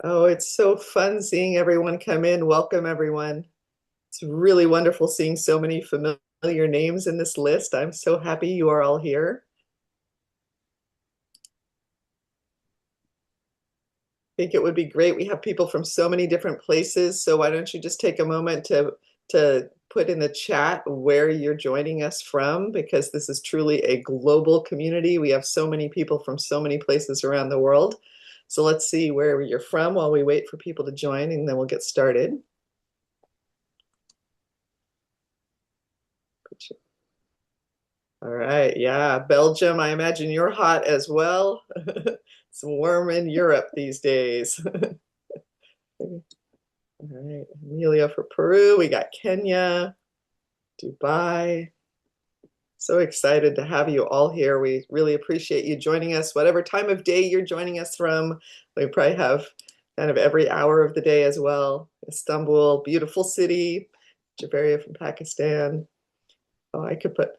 Oh, it's so fun seeing everyone come in. Welcome, everyone. It's really wonderful seeing so many familiar names in this list. I'm so happy you are all here. I think it would be great. We have people from so many different places, so why don't you just take a moment to put in the chat where you're joining us from, because this is truly a global community. We have so many people from so many places around the world. So let's see where you're from while we wait for people to join, and then we'll get started. All right. Yeah. Belgium, I imagine you're hot as well. It's warm in Europe these days. All right. Amelia for Peru. We got Kenya, Dubai. So excited to have you all here. We really appreciate you joining us, whatever time of day you're joining us from. We probably have kind of every hour of the day as well. Istanbul, beautiful city. Javeria from Pakistan. Oh, I could put,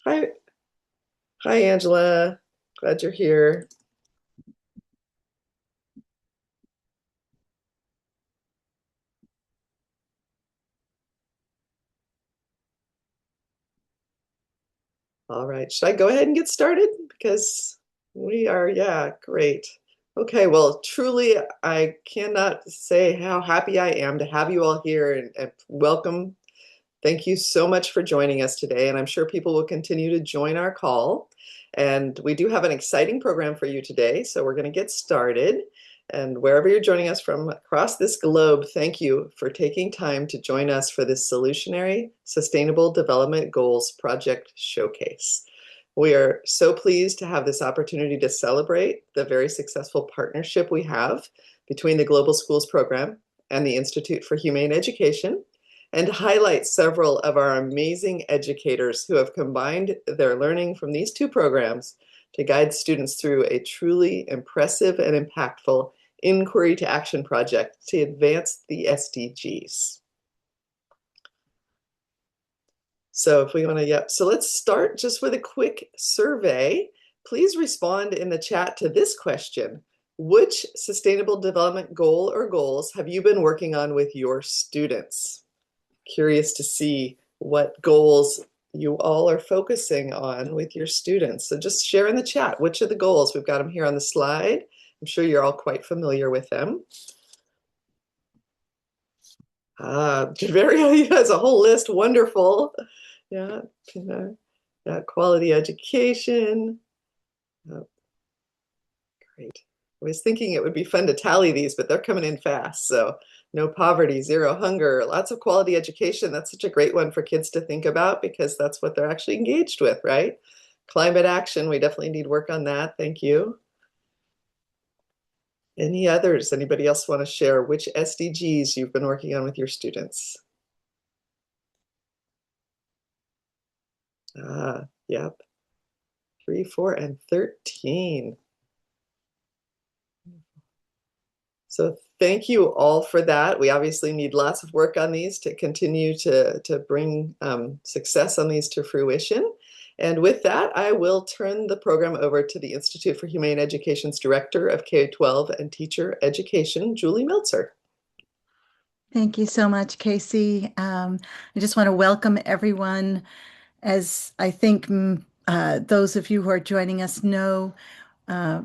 hi, hi, Angela. Glad you're here. All right. Should I go ahead and get started? Because we are, yeah, great. Okay, well, truly, I cannot say how happy I am to have you all here and welcome. Thank you so much for joining us today, and I'm sure people will continue to join our call. And we do have an exciting program for you today, so we're going to get started. And wherever you're joining us from across this globe, thank you for taking time to join us for this Solutionary Sustainable Development Goals Project Showcase. We are so pleased to have this opportunity to celebrate the very successful partnership we have between the Global Schools Program and the Institute for Humane Education, and highlight several of our amazing educators who have combined their learning from these two programs to guide students through a truly impressive and impactful inquiry to action project to advance the SDGs. So if we want to, yeah, so let's start just with a quick survey. Please respond in the chat to this question. Which sustainable development goal or goals have you been working on with your students? Curious to see what goals you all are focusing on with your students. So just share in the chat, which are the goals? We've got them here on the slide. I'm sure you're all quite familiar with them. Javeria has a whole list. Wonderful. Yeah, yeah, quality education. Oh, great. I was thinking it would be fun to tally these, but they're coming in fast. So no poverty, zero hunger, lots of quality education. That's such a great one for kids to think about because that's what they're actually engaged with, right? Climate action, we definitely need work on that. Thank you. Any others? Anybody else want to share which SDGs you've been working on with your students? Yep. 3, 4, and 13. So thank you all for that. We obviously need lots of work on these to continue to bring success on these to fruition. And with that, I will turn the program over to the Institute for Humane Education's Director of K-12 and Teacher Education, Julie Meltzer. Thank you so much, Casey. I just want to welcome everyone. As I think those of you who are joining us know, uh,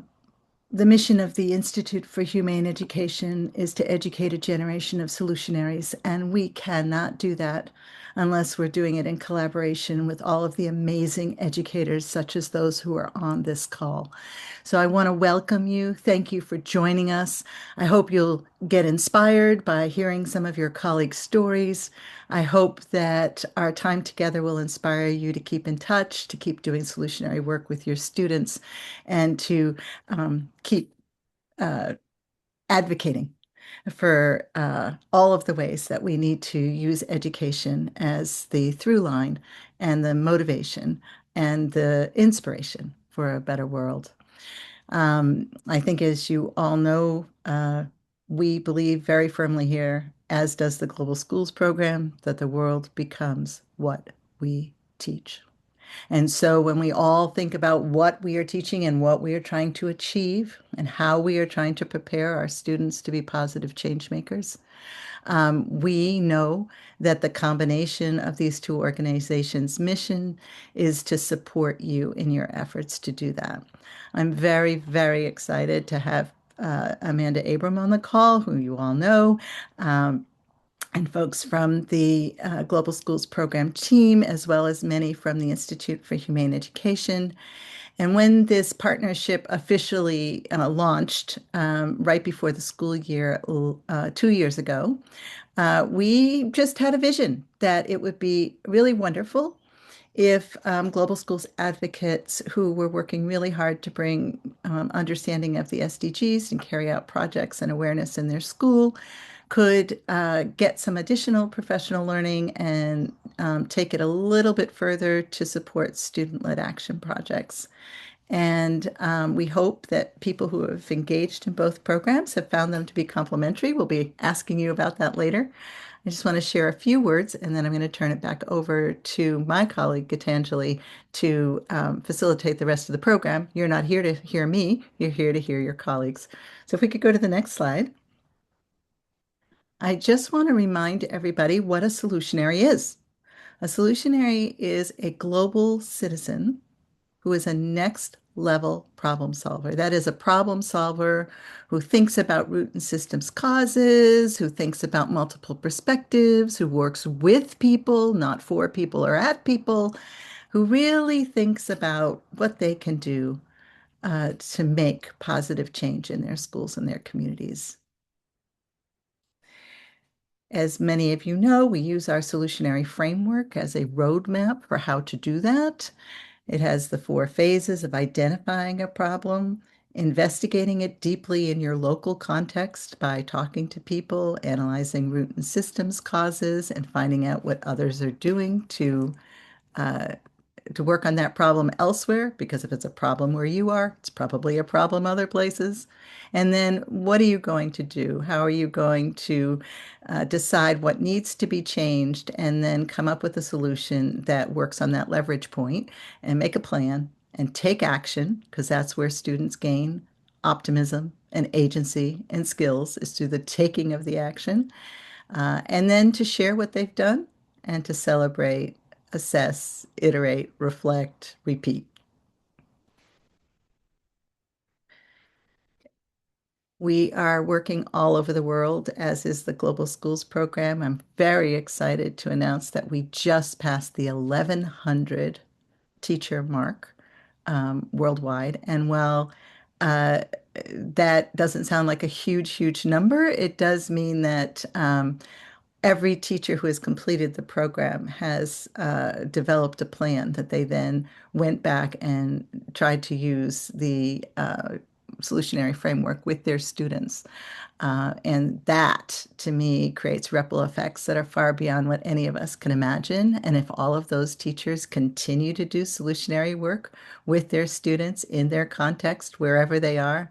the mission of the Institute for Humane Education is to educate a generation of solutionaries, and we cannot do that unless we're doing it in collaboration with all of the amazing educators, such as those who are on this call. So I want to welcome you. Thank you for joining us. I hope you'll get inspired by hearing some of your colleagues' stories. I hope that our time together will inspire you to keep in touch, to keep doing solutionary work with your students, and to keep uh, advocating for all of the ways that we need to use education as the through line and the motivation and the inspiration for a better world. I think, as you all know, we believe very firmly here, as does the Global Schools Program, that the world becomes what we teach. And so when we all think about what we are teaching and what we are trying to achieve and how we are trying to prepare our students to be positive change makers, we know that the combination of these two organizations' mission is to support you in your efforts to do that. I'm very, very excited to have Amanda Abram on the call, who you all know, um, and folks from the Global Schools Program team, as well as many from the Institute for Humane Education. And when this partnership officially launched right before the school year 2 years ago, we just had a vision that it would be really wonderful if global schools advocates who were working really hard to bring understanding of the SDGs and carry out projects and awareness in their school could get some additional professional learning and take it a little bit further to support student-led action projects. And we hope that people who have engaged in both programs have found them to be complementary. We'll be asking you about that later. I just want to share a few words, and then I'm going to turn it back over to my colleague, Gitanjali, to facilitate the rest of the program. You're not here to hear me, you're here to hear your colleagues. So if we could go to the next slide. I just want to remind everybody what a solutionary is. A solutionary is a global citizen who is a next level problem solver. That is a problem solver who thinks about root and systems causes, who thinks about multiple perspectives, who works with people, not for people or at people, who really thinks about what they can do to make positive change in their schools and their communities. As many of you know, we use our solutionary framework as a roadmap for how to do that. It has the four phases of identifying a problem, investigating it deeply in your local context by talking to people, analyzing root and systems causes, and finding out what others are doing uh, to work on that problem elsewhere, because if it's a problem where you are, it's probably a problem other places. And then what are you going to do? How are you going to decide what needs to be changed and then come up with a solution that works on that leverage point and make a plan and take action, because that's where students gain optimism and agency and skills is through the taking of the action and then to share what they've done and to celebrate, assess, iterate, reflect, repeat. We are working all over the world, as is the Global Schools Program. I'm very excited to announce that we just passed the 1,100 teacher mark worldwide. And while uh, that doesn't sound like a huge, huge number, it does mean that every teacher who has completed the program has developed a plan that they then went back and tried to use the solutionary framework with their students. And that, to me, creates ripple effects that are far beyond what any of us can imagine. And if all of those teachers continue to do solutionary work with their students in their context, wherever they are,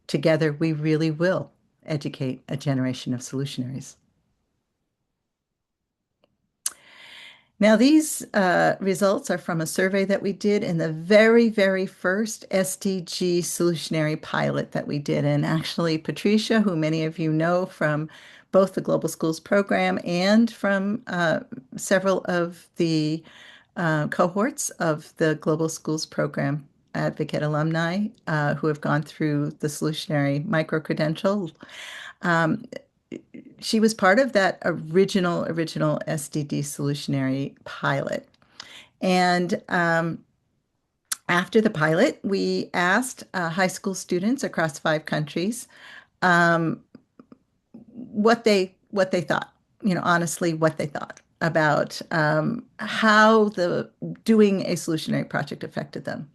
together we really will educate a generation of solutionaries. Now, these results are from a survey that we did in the very, very first SDG solutionary pilot that we did. And actually, Patricia, who many of you know from both the Global Schools program and from several of the cohorts of the Global Schools program advocate alumni who have gone through the solutionary micro-credential, um, she was part of that original SDD solutionary pilot. And after the pilot, we asked high school students across 5 countries um, what they thought, honestly, what they thought about how the doing a solutionary project affected them.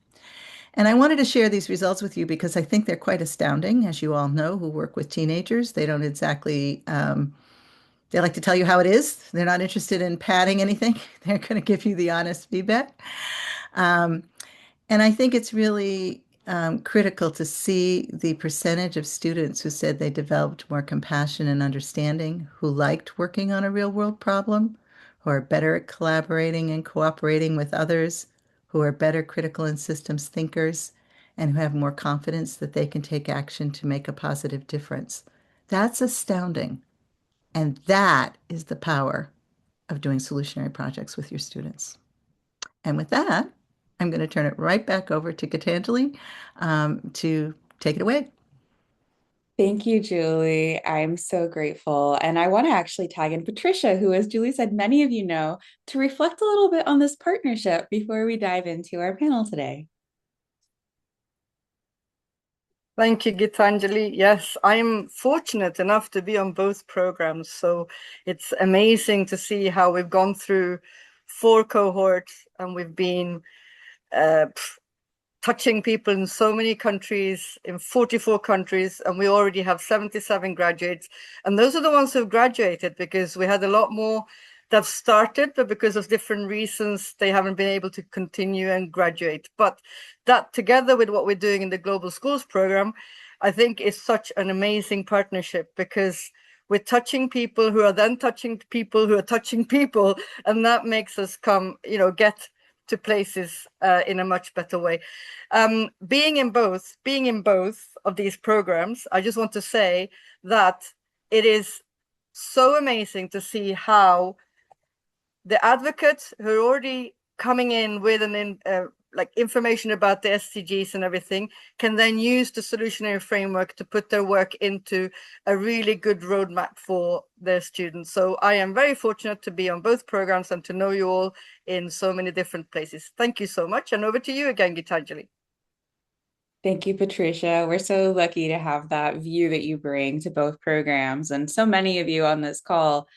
And I wanted to share these results with you because I think they're quite astounding. As you all know, who work with teenagers, they don't exactly they like to tell you how it is. They're not interested in padding anything. They're going to give you the honest feedback. Um, and I think it's really critical to see the percentage of students who said they developed more compassion and understanding, who liked working on a real world problem, who are better at collaborating and cooperating with others, who are better critical and systems thinkers, and who have more confidence that they can take action to make a positive difference. That's astounding. And that is the power of doing solutionary projects with your students. And with that, I'm going to turn it right back over to Gitanjali to take it away. Thank you, Julie. I'm so grateful. And I want to actually tag in Patricia, who, as Julie said, many of you know, to reflect a little bit on this partnership before we dive into our panel today. Thank you, Gitanjali. Yes, I'm fortunate enough to be on both programs. So it's amazing to see how we've gone through 4 cohorts and we've been uh, touching people in so many countries, in 44 countries, and we already have 77 graduates. And those are the ones who've graduated, because we had a lot more that have started, but because of different reasons, they haven't been able to continue and graduate. But that, together with what we're doing in the Global Schools program, I think is such an amazing partnership, because we're touching people who are then touching people who are touching people, and that makes us come, get to places in a much better way. Being in both of these programs, I just want to say that it is so amazing to see how the advocates who are already coming in with information about the SDGs and everything can then use the solutionary framework to put their work into a really good roadmap for their students. So I am very fortunate to be on both programs and to know you all in so many different places. Thank you so much. And over to you again, Gitanjali. Thank you, Patricia. We're so lucky to have that view that you bring to both programs. And so many of you on this call,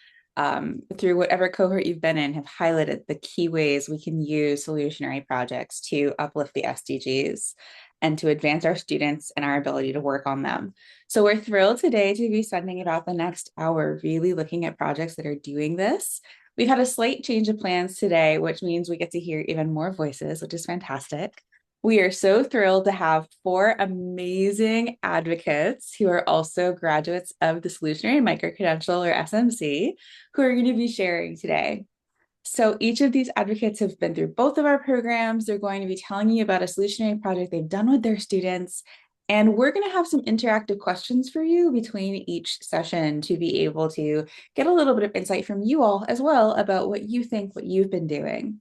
through whatever cohort you've been in, have highlighted the key ways we can use solutionary projects to uplift the SDGs and to advance our students and our ability to work on them. So we're thrilled today to be spending about the next hour really looking at projects that are doing this. We've had a slight change of plans today, which means we get to hear even more voices, which is fantastic. We are so thrilled to have 4 amazing advocates who are also graduates of the Solutionary Micro-Credential, or SMC, who are going to be sharing today. So each of these advocates have been through both of our programs. They're going to be telling you about a solutionary project they've done with their students. And we're going to have some interactive questions for you between each session to be able to get a little bit of insight from you all as well about what you think, what you've been doing.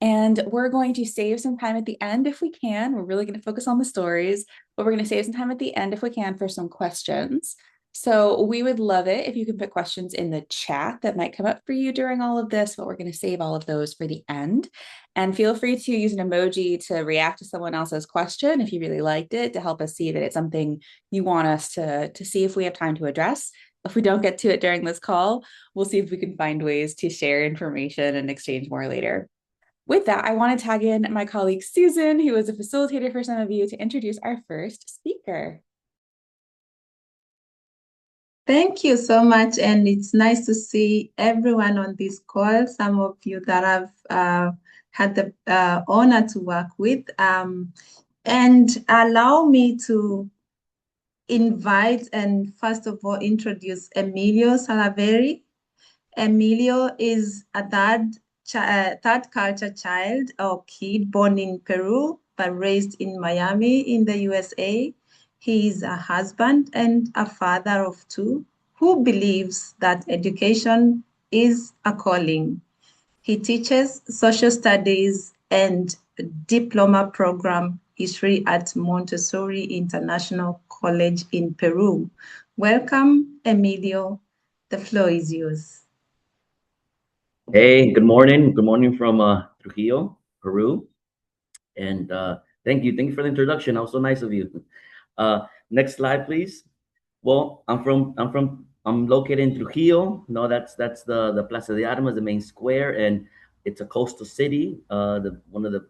And we're going to save some time at the end if we can. We're really going to focus on the stories, but we're going to save some time at the end if we can for some questions. So we would love it if you can put questions in the chat that might come up for you during all of this, but we're going to save all of those for the end. And feel free to use an emoji to react to someone else's question if you really liked it, to help us see that it's something you want us to see if we have time to address. If we don't get to it during this call, we'll see if we can find ways to share information and exchange more later. With that, I want to tag in my colleague Susan, who is a facilitator for some of you, to introduce our first speaker. Thank you so much, and it's nice to see everyone on this call, some of you that I've had the honor to work with. And allow me to invite and first of all introduce Emilio Salaveri. Emilio is a third culture child or kid born in Peru, but raised in Miami in the USA. He is a husband and a father of 2 who believes that education is a calling. He teaches social studies and diploma program history at Montessori International College in Peru. Welcome, Emilio. The floor is yours. Hey, good morning. Good morning from Trujillo, Peru. And thank you. Thank you for the introduction. That was so nice of you. Next slide, please. Well, I'm located in Trujillo. No, that's the Plaza de Armas, the main square, and it's a coastal city. One of the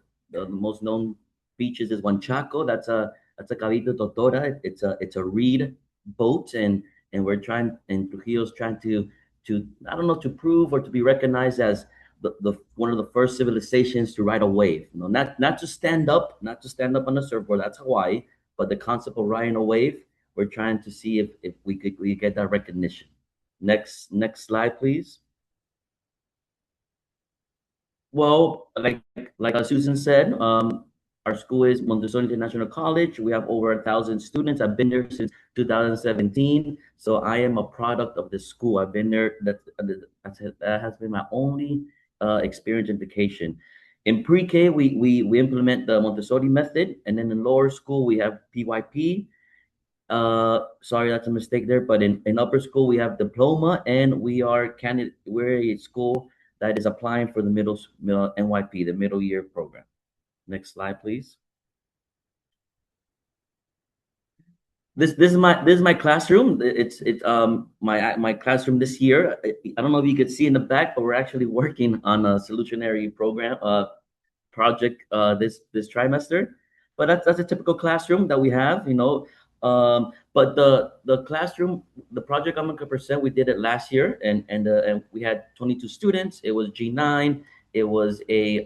most known beaches is Huanchaco. That's a Cabito Totora. It's a reed boat, and Trujillo's trying to I don't know, to prove or to be recognized as the one of the first civilizations to ride a wave. Not to stand up, on a surfboard. That's Hawaii, but the concept of riding a wave. We're trying to see if we get that recognition. Next slide, please. Well, like Susan said, our school is Montessori International College. We have over 1,000 students. I've been there since 2017, so I am a product of the school. I've been there. That has been my only experience in education. In pre-K, we implement the Montessori method, and then in lower school we have PYP. Sorry, that's a mistake there. But in upper school, we have diploma, and we're a school that is applying for the middle NYP, the middle year program. Next slide, please. This is my classroom. It's my classroom this year. I don't know if you could see in the back, but we're actually working on a solutionary program project this trimester. But that's a typical classroom that we have, you know. But the classroom, the project I'm gonna present, we did it last year, and we had 22 students. It was G9. It was a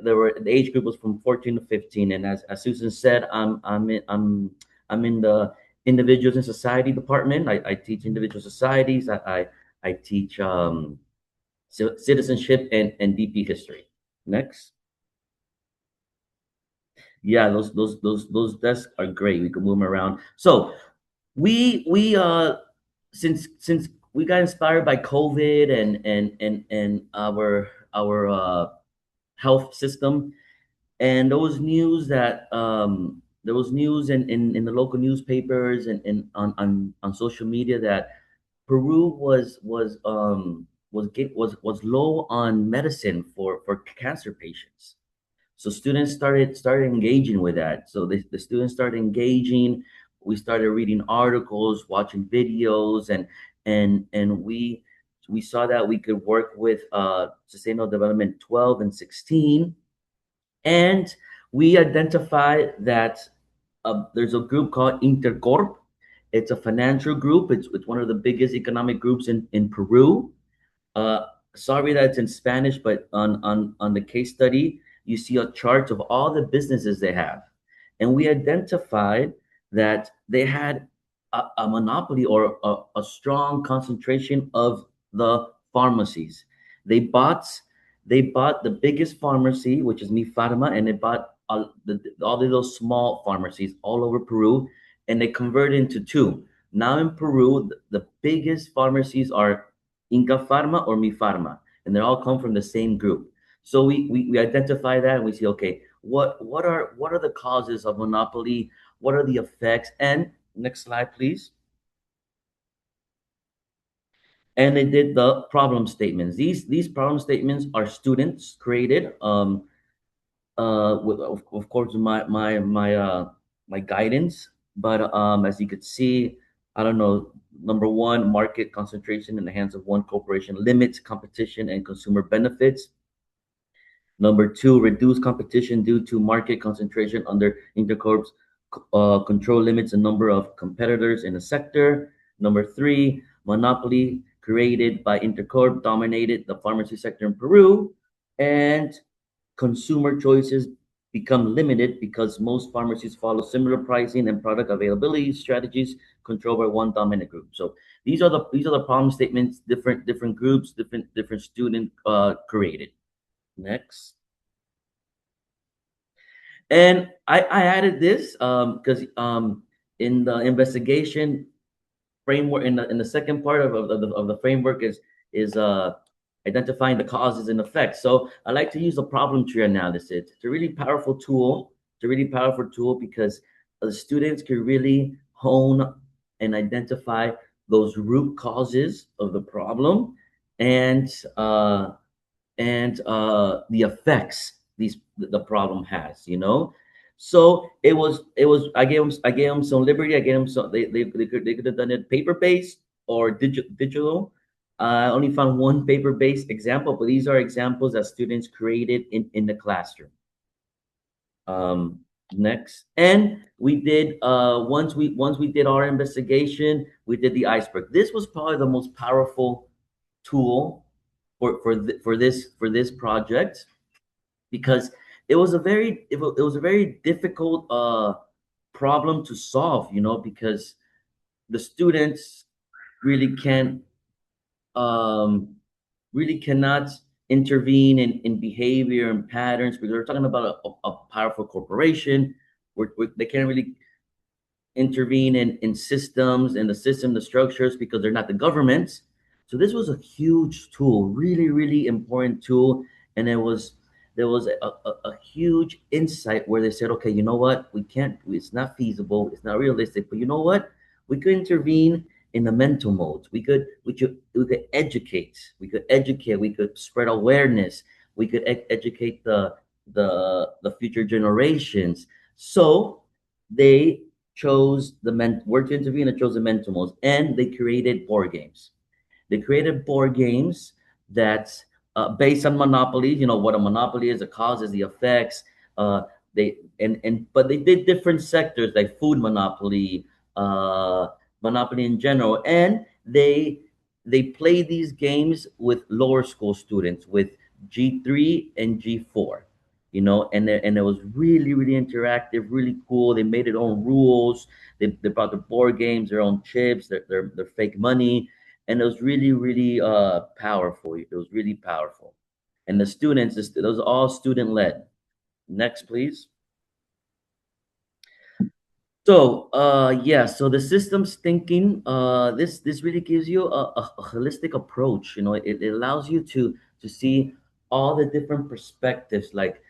the age group was from 14 to 15, and as Susan said, I'm in the individuals in society department. I teach individual societies. I teach citizenship and DP history. Next. Yeah, those desks are great. We can move them around. So we since we got inspired by COVID and our health system, and there was news in the local newspapers and on social media that Peru was low on medicine for cancer patients. So students started engaging with that. So the students started engaging. We started reading articles, watching videos, and we saw that we could work with Sustainable Development 12 and 16, and we identified that there's a group called Intercorp. It's a financial group. It's one of the biggest economic groups in Peru. uh, Sorry that it's in Spanish, but on the case study, you see a chart of all the businesses they have, and we identified that they had a monopoly or a strong concentration of the pharmacies. They bought they bought the biggest pharmacy, which is Mi Pharma, and they bought all the little small pharmacies all over Peru, and they converted into two. Now in Peru, the biggest pharmacies are Inca Pharma or Mi Pharma, and they all come from the same group. So we identify that and we see, okay, what are the causes of monopoly? What are the effects? And next slide, please. And they did the problem statements. These problem statements are students created. Of course my guidance, but as you could see, I don't know, number one, market concentration in the hands of one corporation limits competition and consumer benefits. Number two, reduce competition due to market concentration under Intercorp's control limits the number of competitors in the sector. Number three, monopoly created by Intercorp dominated the pharmacy sector in Peru, and consumer choices become limited because most pharmacies follow similar pricing and product availability strategies controlled by one dominant group. So these are the problem statements, different groups, different student created. Next. And I added this because in the investigation framework, in the second part of the framework is identifying the causes and effects. So I like to use a problem tree analysis. It's a really powerful tool. It's a really powerful tool because the students can really hone and identify those root causes of the problem, and the effects the problem has, you know. So it was I gave them some liberty. I gave them some, they could have done it paper based or digital. I only found one paper based example, but these are examples that students created in the classroom. Next. And we did once we did our investigation, we did the iceberg. This was probably the most powerful tool for this project, because it was a very difficult problem to solve, you know, because the students really can't really cannot intervene in behavior and patterns, because we're talking about a powerful corporation. They can't really intervene in systems and the structures, because they're not the governments. So this was a huge tool, really, really important tool. And there was a huge insight where they said, okay, you know what? We can't, it's not feasible, it's not realistic, but you know what? We could intervene in the mental modes. We could educate, we could spread awareness, we could educate the future generations. So they chose the where to intervene and chose the mental modes, and they created board games. They created board games that based on monopoly. You know what a monopoly is: the causes, the effects. They but they did different sectors like food monopoly, uh, monopoly in general, and they played these games with lower school students with G3 and G4. You know, and it was really, really interactive, really cool. They made their own rules. They brought the board games, their own chips, their fake money, and it was really, really powerful. It was really powerful. And the students, it was all student led. Next, please. So yeah, so the systems thinking, this really gives you a holistic approach. You know, it allows you to see all the different perspectives. Like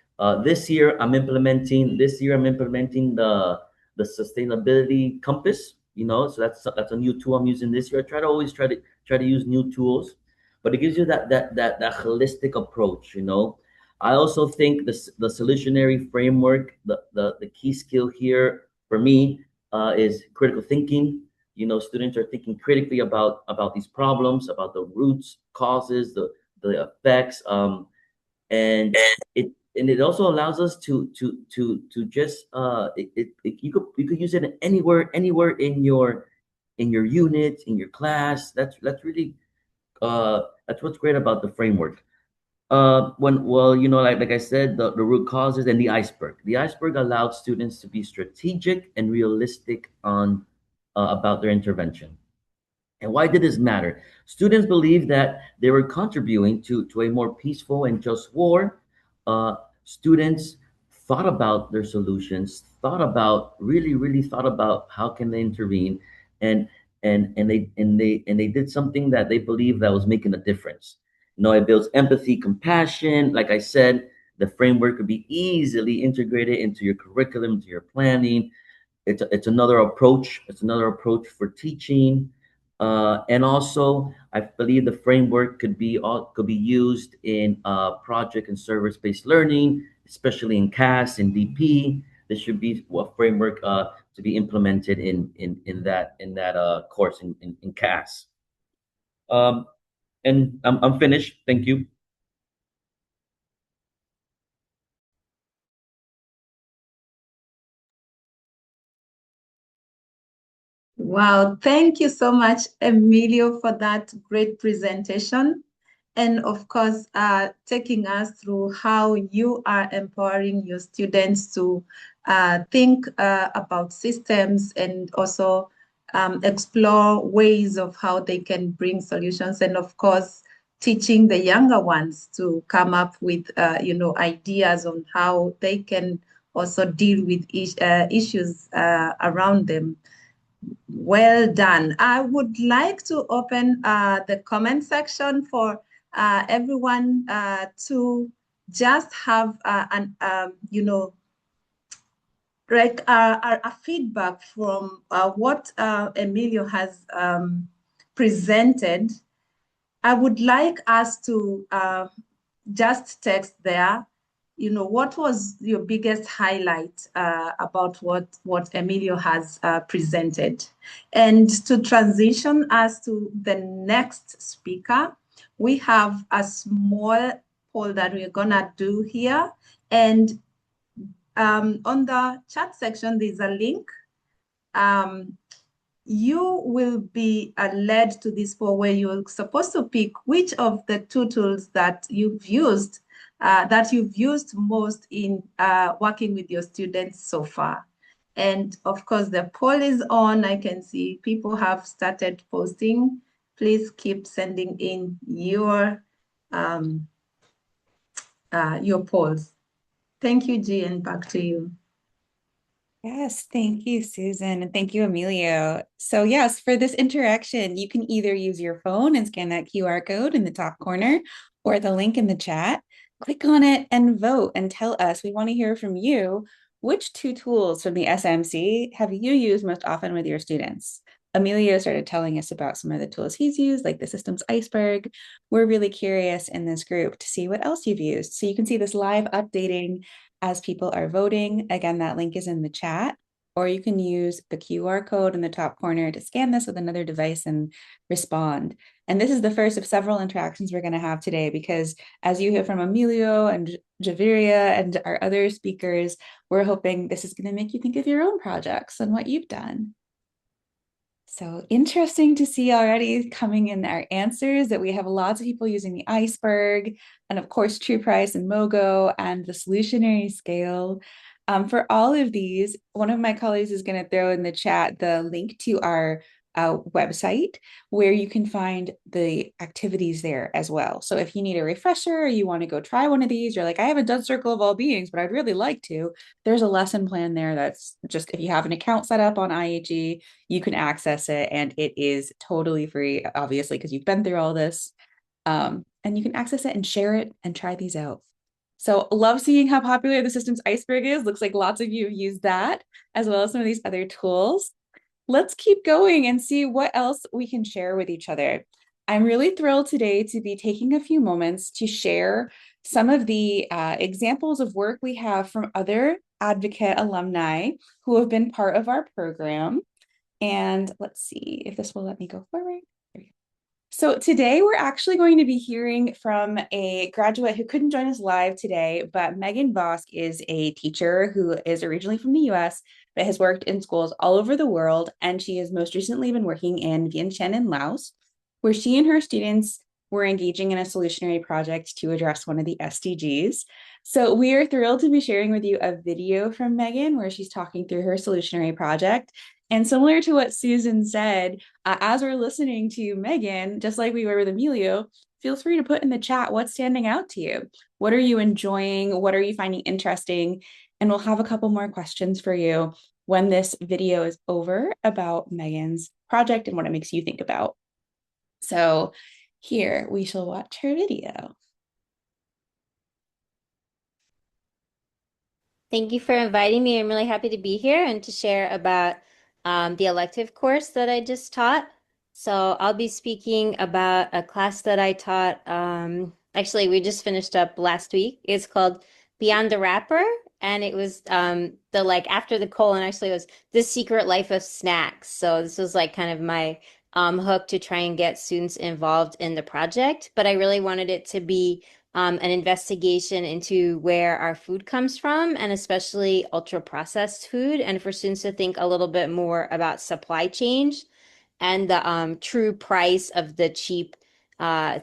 this year I'm implementing the sustainability compass. You know, so that's a new tool I'm using this year. I try to use new tools, but it gives you that holistic approach. You know, I also think the solutionary framework, the key skill here for me is critical thinking. You know, students are thinking critically about these problems, about the roots, causes, the effects, and it also allows us to just you could use it anywhere in your unit, in your class. That's really that's what's great about the framework. When well, you know, like I said, the root causes and the iceberg. The iceberg allowed students to be strategic and realistic on about their intervention. And why did this matter? Students believed that they were contributing to a more peaceful and just war. Students thought about their solutions, really thought about how can they intervene, and they did something that they believed that was making a difference. You know, it builds empathy, compassion. Like I said, the framework could be easily integrated into your curriculum, into your planning. It's another approach. It's another approach for teaching, and also I believe the framework could be used in project and service based learning, especially in CAS and DP. This should be a framework to be implemented in that course in CAS. And I'm finished. Thank you. Wow, thank you so much, Emilio, for that great presentation. And of course, taking us through how you are empowering your students to think about systems and also explore ways of how they can bring solutions. And of course, teaching the younger ones to come up with, ideas on how they can also deal with issues around them. Well done. I would like to open the comment section for everyone to just have a feedback from what Emilio has presented. I would like us to just text there, what was your biggest highlight about what Emilio has presented? And to transition us to the next speaker, we have a small poll that we're gonna do here. And on the chat section, there's a link. You will be led to this poll where you're supposed to pick which of the two tools that you've used most in working with your students so far. And of course, the poll is on. I can see people have started posting. Please keep sending in your your polls. Thank you, G, and back to you. Yes, thank you, Susan, and thank you, Emilio. So yes, for this interaction, you can either use your phone and scan that QR code in the top corner or the link in the chat. Click on it and vote and tell us. We want to hear from you. Which two tools from the SMC have you used most often with your students? Emilio started telling us about some of the tools he's used, like the systems iceberg. We're really curious in this group to see what else you've used. So you can see this live updating as people are voting. Again, that link is in the chat, or you can use the QR code in the top corner to scan this with another device and respond. And this is the first of several interactions we're going to have today, because as you hear from Emilio and Javiria and our other speakers, we're hoping this is going to make you think of your own projects and what you've done. So interesting to see already coming in our answers that we have lots of people using the iceberg and of course True Price and MOGO and the solutionary scale. For all of these, one of my colleagues is going to throw in the chat the link to our website where you can find the activities there as well. So if you need a refresher or you want to go try one of these, you're like, I haven't done Circle of All Beings, but I'd really like to. There's a lesson plan there that's just if you have an account set up on IAG, you can access it and it is totally free, obviously, because you've been through all this. And you can access it and share it and try these out. So love seeing how popular the systems iceberg is. Looks like lots of you have used that as well as some of these other tools. Let's keep going and see what else we can share with each other. I'm really thrilled today to be taking a few moments to share some of the examples of work we have from other advocate alumni who have been part of our program. And let's see if this will let me go forward. So today we're actually going to be hearing from a graduate who couldn't join us live today, but Megan Vosk is a teacher who is originally from the US, but has worked in schools all over the world. And she has most recently been working in Vientiane in Laos, where she and her students were engaging in a solutionary project to address one of the SDGs. So we are thrilled to be sharing with you a video from Megan where she's talking through her solutionary project. And similar to what Susan said, as we're listening to Megan, just like we were with Emilio, feel free to put in the chat what's standing out to you. What are you enjoying? What are you finding interesting? And we'll have a couple more questions for you when this video is over about Megan's project and what it makes you think about. So here we shall watch her video. Thank you for inviting me. I'm really happy to be here and to share about the elective course that I just taught. So I'll be speaking about a class that I taught. Actually, we just finished up last week. It's called Beyond the Wrapper, and it was the like after the colon actually was The Secret Life of Snacks. So this was like kind of my hook to try and get students involved in the project, but I really wanted it to be an investigation into where our food comes from, and especially ultra processed food, and for students to think a little bit more about supply chains and the true price of the cheap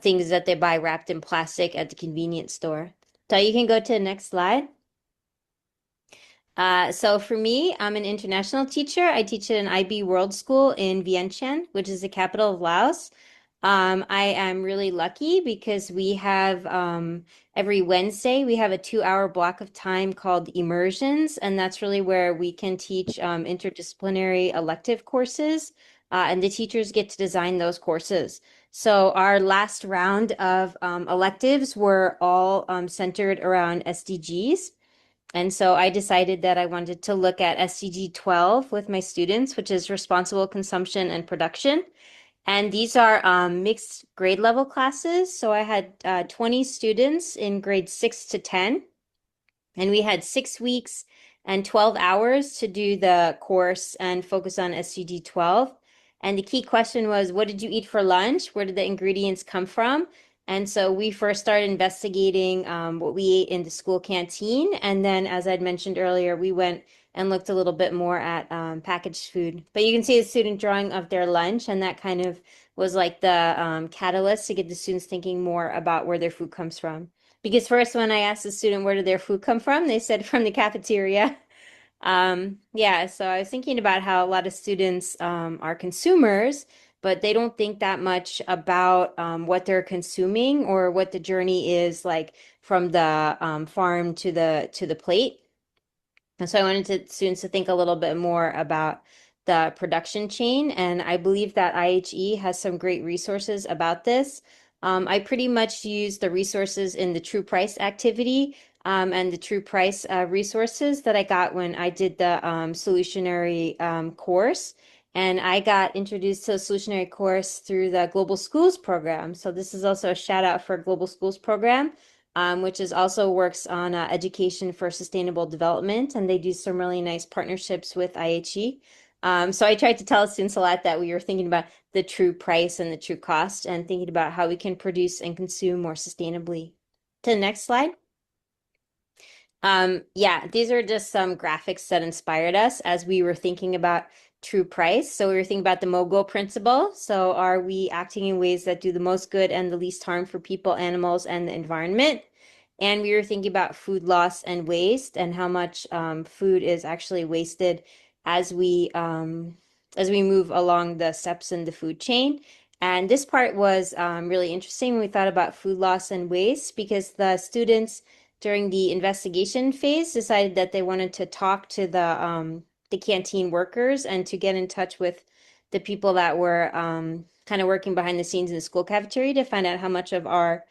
things that they buy wrapped in plastic at the convenience store. So you can go to the next slide. So for me, I'm an international teacher. I teach at an IB World School in Vientiane, which is the capital of Laos. I am really lucky because we have every Wednesday we have a 2-hour block of time called immersions, and that's really where we can teach interdisciplinary elective courses, and the teachers get to design those courses. So our last round of electives were all centered around SDGs. And so I decided that I wanted to look at SDG 12 with my students, which is responsible consumption and production. And these are mixed grade level classes. So I had 20 students in grades 6 to 10. And we had 6 weeks and 12 hours to do the course and focus on SDG 12. And the key question was, what did you eat for lunch? Where did the ingredients come from? And so we first started investigating what we ate in the school canteen. And then, as I'd mentioned earlier, we went and looked a little bit more at packaged food. But you can see the student drawing of their lunch, and that kind of was like the catalyst to get the students thinking more about where their food comes from. Because first, when I asked the student where did their food come from, they said from the cafeteria. Yeah, so I was thinking about how a lot of students are consumers, but they don't think that much about what they're consuming or what the journey is like from the farm to the plate. And so I wanted students to think a little bit more about the production chain, and I believe that IHE has some great resources about this. I pretty much use the resources in the True Price activity and the True Price resources that I got when I did the Solutionary course. And I got introduced to the Solutionary course through the Global Schools program. So this is also a shout out for Global Schools program, which is also works on education for sustainable development, and they do some really nice partnerships with IHE. So I tried to tell students a lot that we were thinking about the true price and the true cost, and thinking about how we can produce and consume more sustainably. To the next slide. Yeah, these are just some graphics that inspired us as we were thinking about true price. So we were thinking about the Mogul principle. So are we acting in ways that do the most good and the least harm for people, animals, and the environment? And we were thinking about food loss and waste, and how much food is actually wasted as we move along the steps in the food chain. And this part was really interesting when we thought about food loss and waste, because the students during the investigation phase decided that they wanted to talk to the canteen workers and to get in touch with the people that were kind of working behind the scenes in the school cafeteria to find out how much of our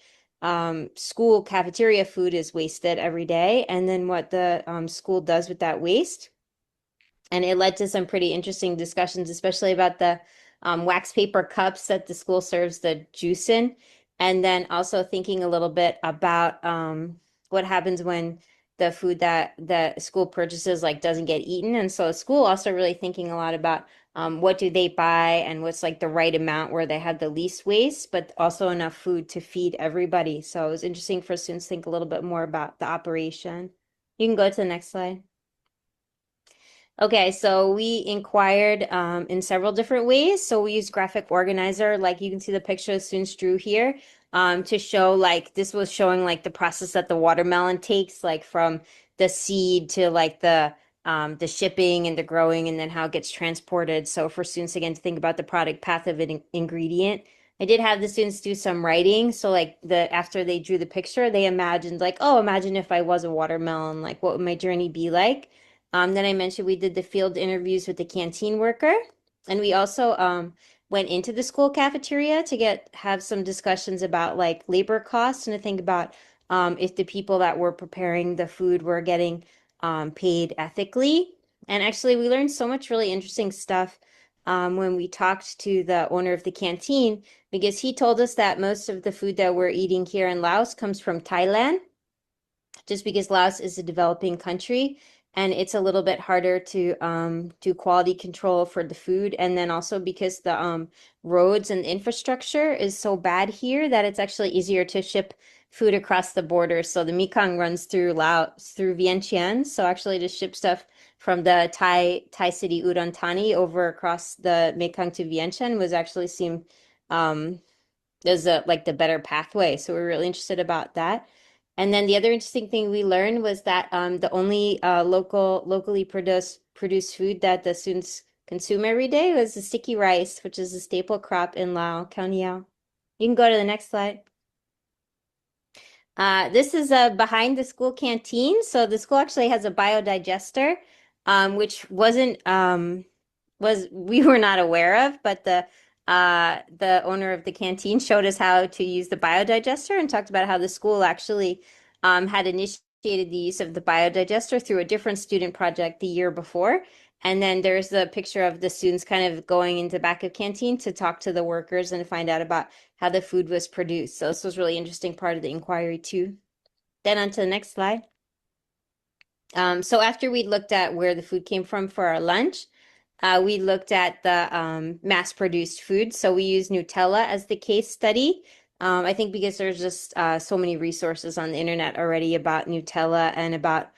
school cafeteria food is wasted every day, and then what the school does with that waste. And it led to some pretty interesting discussions, especially about the wax paper cups that the school serves the juice in. And then also thinking a little bit about what happens when the food that the school purchases like doesn't get eaten. And so school also really thinking a lot about what do they buy and what's like the right amount where they have the least waste, but also enough food to feed everybody. So it was interesting for students to think a little bit more about the operation. You can go to the next slide. Okay, so we inquired in several different ways. So we used graphic organizer, like you can see the picture students drew here, to show like this was showing like the process that the watermelon takes, like from the seed to like the shipping and the growing, and then how it gets transported. So for students again to think about the product path of an ingredient. I did have the students do some writing. So like after they drew the picture, they imagined like, oh, imagine if I was a watermelon, like what would my journey be like? Then I mentioned we did the field interviews with the canteen worker, and we also went into the school cafeteria to have some discussions about like labor costs, and to think about if the people that were preparing the food were getting paid ethically. And actually, we learned so much really interesting stuff when we talked to the owner of the canteen, because he told us that most of the food that we're eating here in Laos comes from Thailand, just because Laos is a developing country and it's a little bit harder to do quality control for the food. And then also because the roads and infrastructure is so bad here that it's actually easier to ship food across the border. So the Mekong runs through Laos, through Vientiane. So actually to ship stuff from the Thai city Udon Thani over across the Mekong to Vientiane was actually seemed as like the better pathway. So we're really interested about that. And then the other interesting thing we learned was that the only locally produced food that the students consume every day was the sticky rice, which is a staple crop in Lao, Khao Niao. You can go to the next slide. This is behind the school canteen. So the school actually has a biodigester, which was we were not aware of, but the owner of the canteen showed us how to use the biodigester and talked about how the school actually had initiated the use of the biodigester through a different student project the year before. And then there's the picture of the students kind of going into the back of canteen to talk to the workers and find out about how the food was produced. So this was really interesting part of the inquiry too. Then on to the next slide. So after we looked at where the food came from for our lunch, we looked at the mass-produced food. So we used Nutella as the case study. I think because there's just so many resources on the internet already about Nutella and about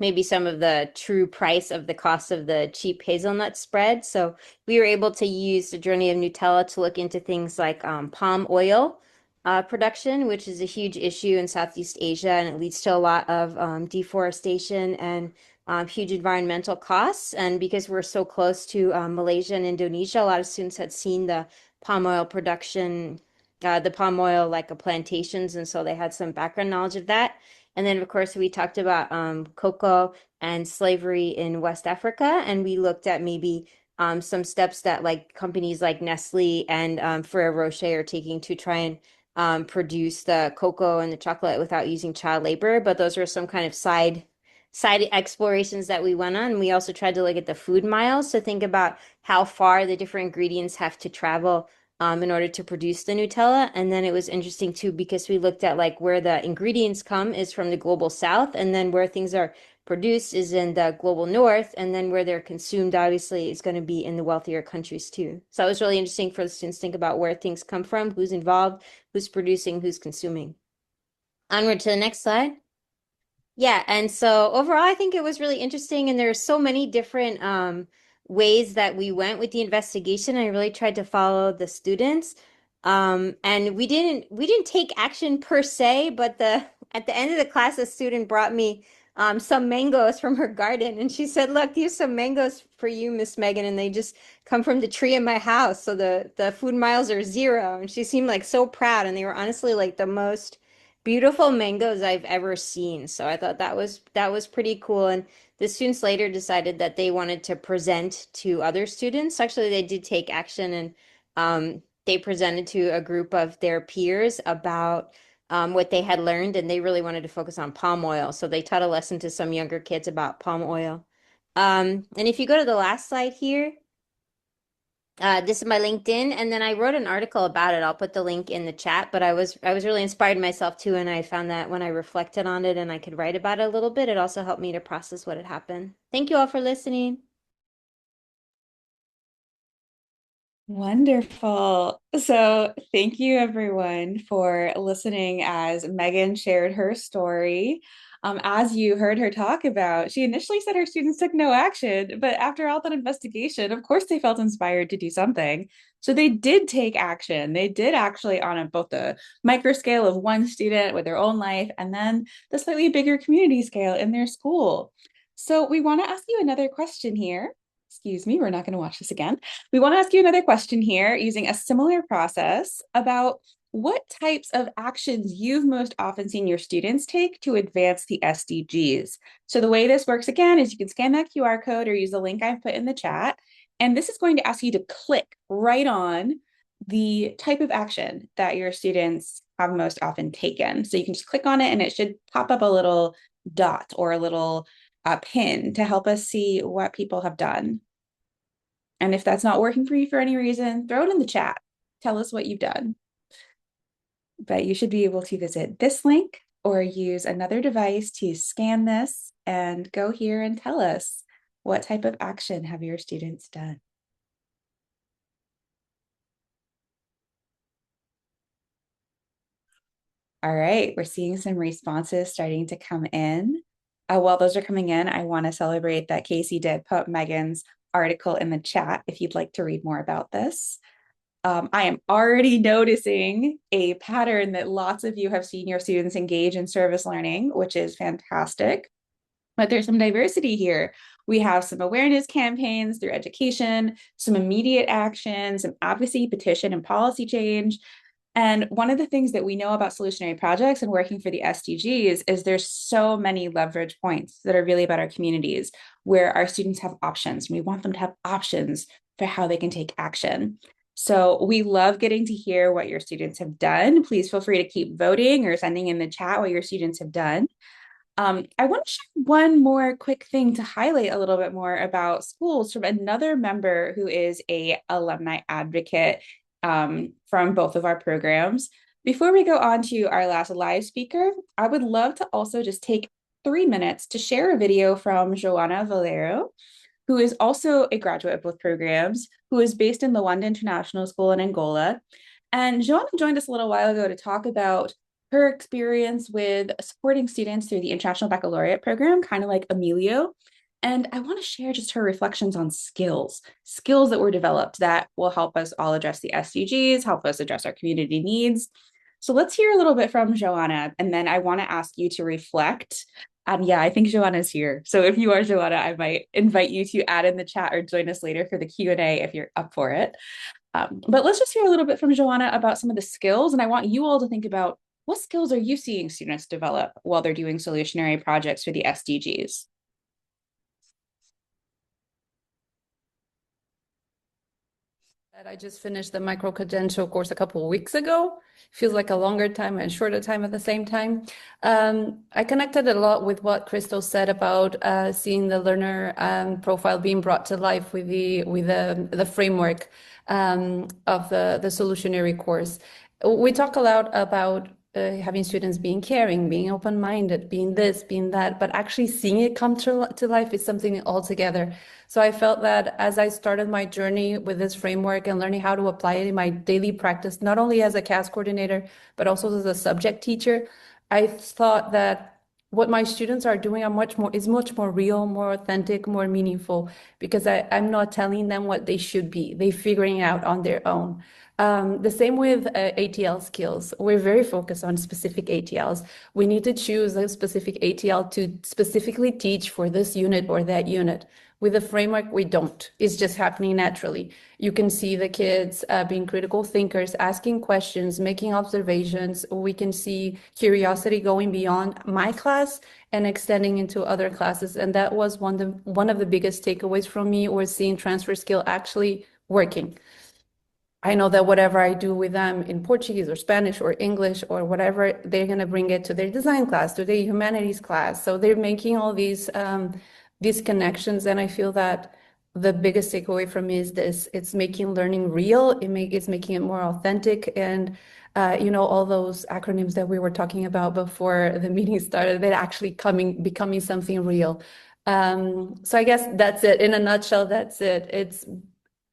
maybe some of the true price of the cost of the cheap hazelnut spread. So we were able to use the journey of Nutella to look into things like palm oil production, which is a huge issue in Southeast Asia, and it leads to a lot of deforestation and huge environmental costs. And because we're so close to Malaysia and Indonesia, a lot of students had seen the palm oil production, the palm oil like plantations, and so they had some background knowledge of that. And then, of course, we talked about cocoa and slavery in West Africa, and we looked at maybe some steps that like companies like Nestle and Ferrero Rocher are taking to try and produce the cocoa and the chocolate without using child labor. But those are some kind of side explorations that we went on. We also tried to look at the food miles to think about how far the different ingredients have to travel in order to produce the Nutella. And then it was interesting too because we looked at like where the ingredients come is from the global south, and then where things are produced is in the global north, and then where they're consumed obviously is going to be in the wealthier countries too. So it was really interesting for the students to think about where things come from, who's involved, who's producing, who's consuming. Onward to the next slide. Yeah, and so overall, I think it was really interesting, and there are so many different ways that we went with the investigation. I really tried to follow the students, and we didn't take action per se, but the at the end of the class, a student brought me some mangoes from her garden, and she said, "Look, here's some mangoes for you, Miss Megan, and they just come from the tree in my house, so the food miles are zero." And she seemed like so proud, and they were honestly like the most beautiful mangoes I've ever seen. So I thought that was pretty cool. And the students later decided that they wanted to present to other students. Actually, they did take action, and they presented to a group of their peers about what they had learned, and they really wanted to focus on palm oil. So they taught a lesson to some younger kids about palm oil. And if you go to the last slide here, this is my LinkedIn, and then I wrote an article about it. I'll put the link in the chat, but I was really inspired myself too, and I found that when I reflected on it and I could write about it a little bit, it also helped me to process what had happened. Thank you all for listening. Wonderful. So, thank you everyone for listening as Megan shared her story. As you heard her talk about, she initially said her students took no action, but after all that investigation, of course, they felt inspired to do something. So, they did take action. They did actually, on both the micro scale of one student with their own life and then the slightly bigger community scale in their school. So, we want to ask you another question here. Excuse me, we're not going to watch this again. We want to ask you another question here using a similar process about what types of actions you've most often seen your students take to advance the SDGs. So the way this works again is you can scan that QR code or use the link I've put in the chat. And this is going to ask you to click right on the type of action that your students have most often taken. So you can just click on it and it should pop up a little dot or a little pin to help us see what people have done. And if that's not working for you for any reason, throw it in the chat. Tell us what you've done. But you should be able to visit this link or use another device to scan this and go here and tell us what type of action have your students done. All right, we're seeing some responses starting to come in. While those are coming in, I want to celebrate that Casey did put Megan's article in the chat if you'd like to read more about this. I am already noticing a pattern that lots of you have seen your students engage in service learning, which is fantastic. But there's some diversity here. We have some awareness campaigns through education, some immediate action, some advocacy, petition, and policy change. And one of the things that we know about solutionary projects and working for the SDGs is there's so many leverage points that are really about our communities where our students have options. We want them to have options for how they can take action. So we love getting to hear what your students have done. Please feel free to keep voting or sending in the chat what your students have done. I want to share one more quick thing to highlight a little bit more about schools from another member who is a alumni advocate from both of our programs. Before we go on to our last live speaker, I would love to also just take 3 minutes to share a video from Joana Valero, who is also a graduate of both programs, who is based in Luanda International School in Angola. And Joana joined us a little while ago to talk about her experience with supporting students through the International Baccalaureate program, kind of like Emilio. And I want to share just her reflections on skills that were developed that will help us all address the SDGs, help us address our community needs. So let's hear a little bit from Joana, and then I want to ask you to reflect And yeah, I think Joanna's here. So if you are Joanna, I might invite you to add in the chat or join us later for the Q&A if you're up for it. But let's just hear a little bit from Joanna about some of the skills. And I want you all to think about what skills are you seeing students develop while they're doing solutionary projects for the SDGs? I just finished the micro-credential course a couple of weeks ago. Feels like a longer time and shorter time at the same time. I connected a lot with what Crystal said about seeing the learner profile being brought to life with the framework of the solutionary course. We talk a lot about having students being caring, being open-minded, being this, being that, but actually seeing it come to life is something altogether. So I felt that as I started my journey with this framework and learning how to apply it in my daily practice, not only as a CAS coordinator, but also as a subject teacher, I thought that what my students are doing is much more real, more authentic, more meaningful, because I'm not telling them what they should be. They're figuring it out on their own. The same with ATL skills. We're very focused on specific ATLs. We need to choose a specific ATL to specifically teach for this unit or that unit. With the framework, we don't. It's just happening naturally. You can see the kids being critical thinkers, asking questions, making observations. We can see curiosity going beyond my class and extending into other classes. And that was one of the biggest takeaways from me, was seeing transfer skill actually working. I know that whatever I do with them in Portuguese or Spanish or English or whatever, they're going to bring it to their design class, to their humanities class. So they're making all these connections, and I feel that the biggest takeaway from me is this: it's making learning real. It's making it more authentic, and all those acronyms that we were talking about before the meeting started, they're actually becoming something real. So I guess that's it in a nutshell. That's it.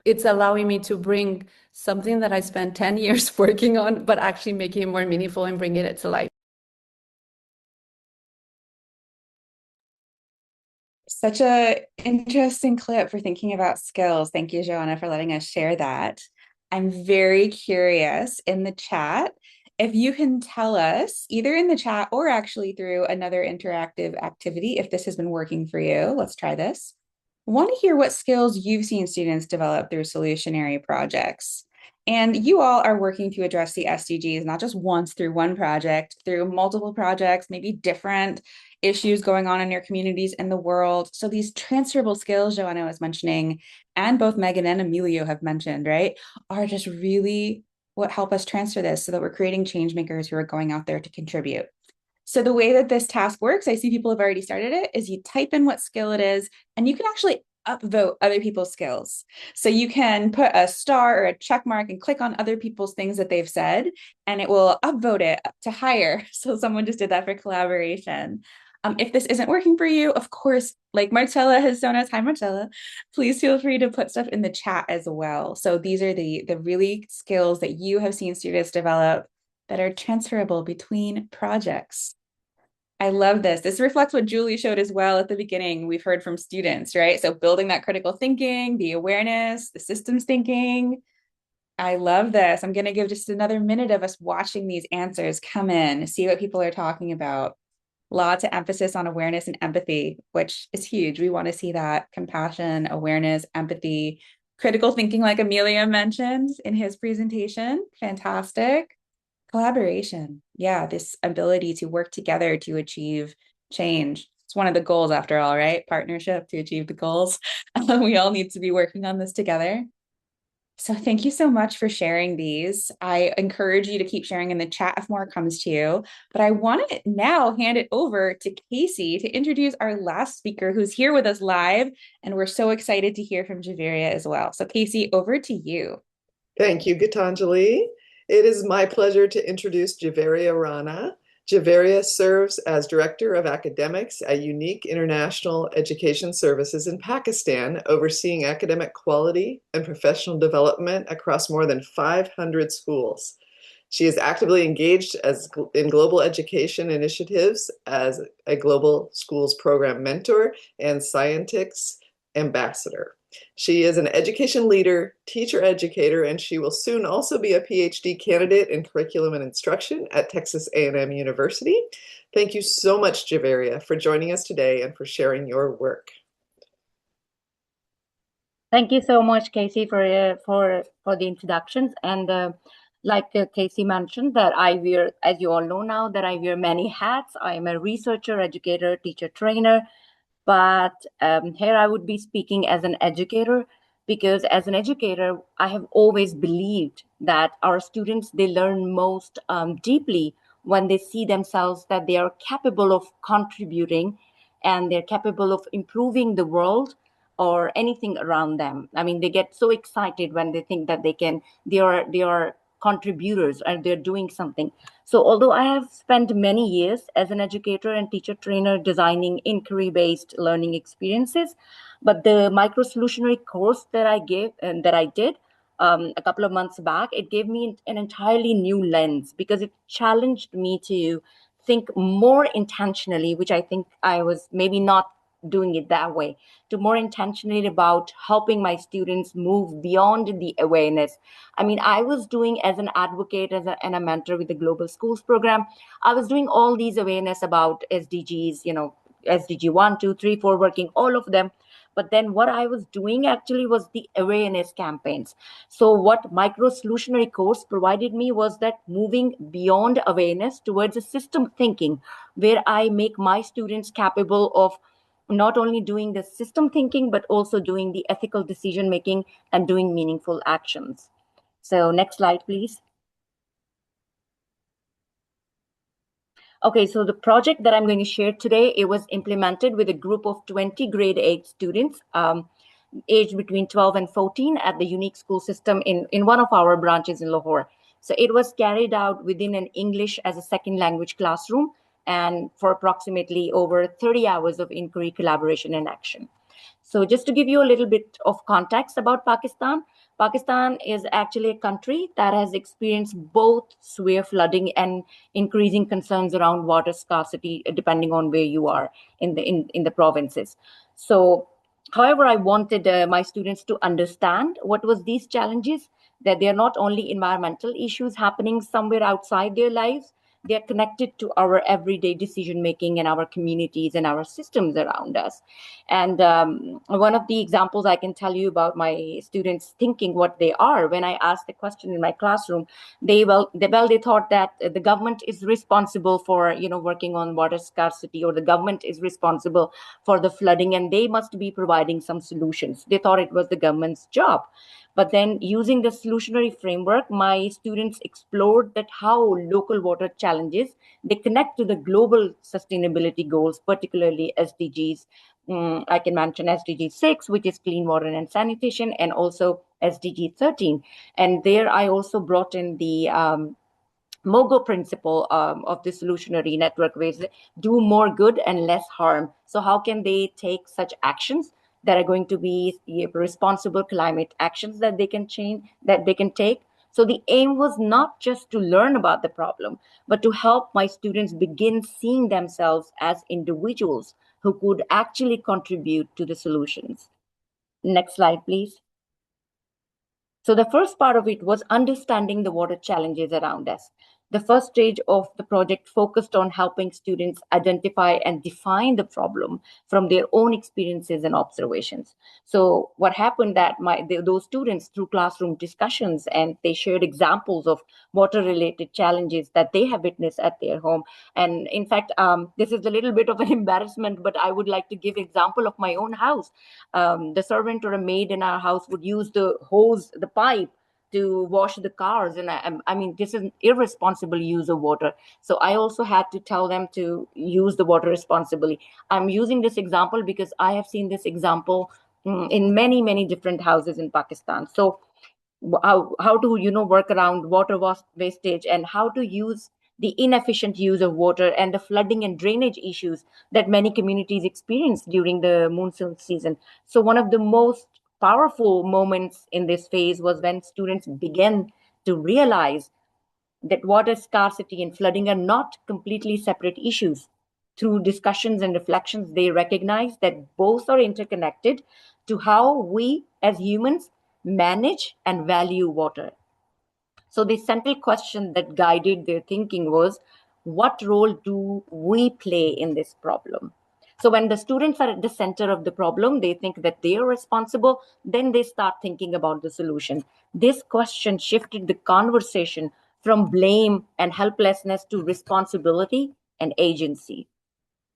It's allowing me to bring something that I spent 10 years working on, but actually making it more meaningful and bringing it to life. Such a interesting clip for thinking about skills. Thank you, Joanna, for letting us share that. I'm very curious in the chat if you can tell us, either in the chat or actually through another interactive activity, if this has been working for you. Let's try this. I want to hear what skills you've seen students develop through solutionary projects. And you all are working to address the SDGs, not just once through one project, through multiple projects, maybe different issues going on in your communities and the world. So these transferable skills Joanna was mentioning, and both Megan and Emilio have mentioned, right, are just really what help us transfer this so that we're creating change makers who are going out there to contribute. So the way that this task works, I see people have already started it, is you type in what skill it is, and you can actually upvote other people's skills. So you can put a star or a check mark and click on other people's things that they've said, and it will upvote it to higher. So someone just did that for collaboration. If this isn't working for you, of course, like Marcella has shown us, hi Marcella, please feel free to put stuff in the chat as well. So these are the really skills that you have seen students develop that are transferable between projects. I love this. This reflects what Julie showed as well at the beginning. We've heard from students, right? So building that critical thinking, the awareness, the systems thinking. I love this. I'm going to give just another minute of us watching these answers come in, see what people are talking about. Lots of emphasis on awareness and empathy, which is huge. We want to see that compassion, awareness, empathy, critical thinking, like Amelia mentioned in his presentation. Fantastic. Collaboration. Yeah, this ability to work together to achieve change. It's one of the goals, after all, right? Partnership to achieve the goals. We all need to be working on this together. So thank you so much for sharing these. I encourage you to keep sharing in the chat if more comes to you. But I want to now hand it over to Casey to introduce our last speaker who's here with us live. And we're so excited to hear from Javeria as well. So Casey, over to you. Thank you, Gitanjali. It is my pleasure to introduce Javeria Rana. Javeria serves as Director of Academics at Unique International Education Services in Pakistan, overseeing academic quality and professional development across more than 500 schools. She is actively engaged in global education initiatives as a Global Schools Program mentor and Scientix ambassador. She is an education leader, teacher educator, and she will soon also be a PhD candidate in curriculum and instruction at Texas A&M University. Thank you so much, Javeria, for joining us today and for sharing your work. Thank you so much, Casey, for the introductions. And like Casey mentioned, that I wear, as you all know now, that I wear many hats. I am a researcher, educator, teacher, trainer. But here I would be speaking as an educator, because as an educator, I have always believed that our students, they learn most deeply when they see themselves that they are capable of contributing and they're capable of improving the world or anything around them. I mean, they get so excited when they think that they are contributors and they're doing something. So although I have spent many years as an educator and teacher trainer designing inquiry-based learning experiences, but the micro solutionary course that I gave and that I did a couple of months back, it gave me an entirely new lens, because it challenged me to think more intentionally, which I think I was maybe not doing it that way, to more intentionally about helping my students move beyond the awareness. I mean, I was doing as an advocate and a mentor with the Global Schools program, I was doing all these awareness about SDGs, SDG 1, 2, 3, 4, working all of them. But then what I was doing actually was the awareness campaigns. So what micro solutionary course provided me was that moving beyond awareness towards a system thinking, where I make my students capable of not only doing the system thinking, but also doing the ethical decision making and doing meaningful actions. So next slide, please. Okay, so the project that I'm going to share today, it was implemented with a group of 20 grade 8 students, aged between 12 and 14 at the Unique School System in one of our branches in Lahore. So it was carried out within an English as a second language classroom and for approximately over 30 hours of inquiry, collaboration, and action. So just to give you a little bit of context about Pakistan, Pakistan is actually a country that has experienced both severe flooding and increasing concerns around water scarcity, depending on where you are in the provinces. So, however, I wanted my students to understand what was these challenges, that they are not only environmental issues happening somewhere outside their lives, they are connected to our everyday decision making and our communities and our systems around us. And one of the examples I can tell you about my students thinking what they are, when I asked the question in my classroom, they thought that the government is responsible for working on water scarcity, or the government is responsible for the flooding, and they must be providing some solutions. They thought it was the government's job. But then, using the solutionary framework, my students explored that how local water challenges, they connect to the global sustainability goals, particularly SDGs. I can mention SDG 6, which is clean water and sanitation, and also SDG 13. And there I also brought in the MOGO principle of the solutionary network, ways do more good and less harm. So how can they take such actions that are going to be responsible climate actions that they can take? So the aim was not just to learn about the problem, but to help my students begin seeing themselves as individuals who could actually contribute to the solutions. Next slide, please. So the first part of it was understanding the water challenges around us. The first stage of the project focused on helping students identify and define the problem from their own experiences and observations. So what happened that those students, through classroom discussions, and they shared examples of water-related challenges that they have witnessed at their home. And in fact, this is a little bit of an embarrassment, but I would like to give example of my own house. The servant or a maid in our house would use the hose, the pipe, to wash the cars, and I mean, this is an irresponsible use of water. So I also had to tell them to use the water responsibly. I'm using this example because I have seen this example in many different houses in Pakistan. So how to work around water wastage, and how to use the inefficient use of water and the flooding and drainage issues that many communities experience during the monsoon season. So one of the most powerful moments in this phase was when students began to realize that water scarcity and flooding are not completely separate issues. Through discussions and reflections, they recognize that both are interconnected to how we as humans manage and value water. So the central question that guided their thinking was, what role do we play in this problem? So when the students are at the center of the problem, they think that they are responsible, then they start thinking about the solution. This question shifted the conversation from blame and helplessness to responsibility and agency.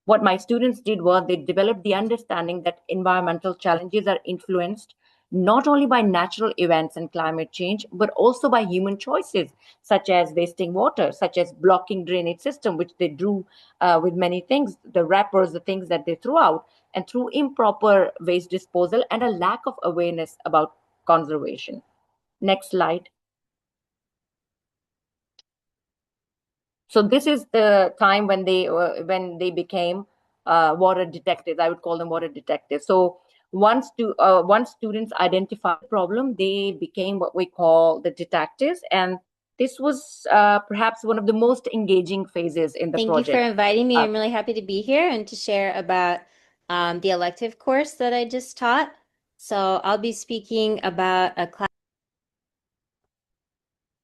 What my students did was they developed the understanding that environmental challenges are influenced not only by natural events and climate change, but also by human choices, such as wasting water, such as blocking drainage system, which they do with many things, the wrappers, the things that they throw out, and through improper waste disposal and a lack of awareness about conservation. Next slide. So this is the time when they became water detectives. I would call them water detectives. So once students identified the problem, they became what we call the detectives, and this was perhaps one of the most engaging phases in the project. Thank you for inviting me. I'm really happy to be here and to share about the elective course that I just taught. So I'll be speaking about a class.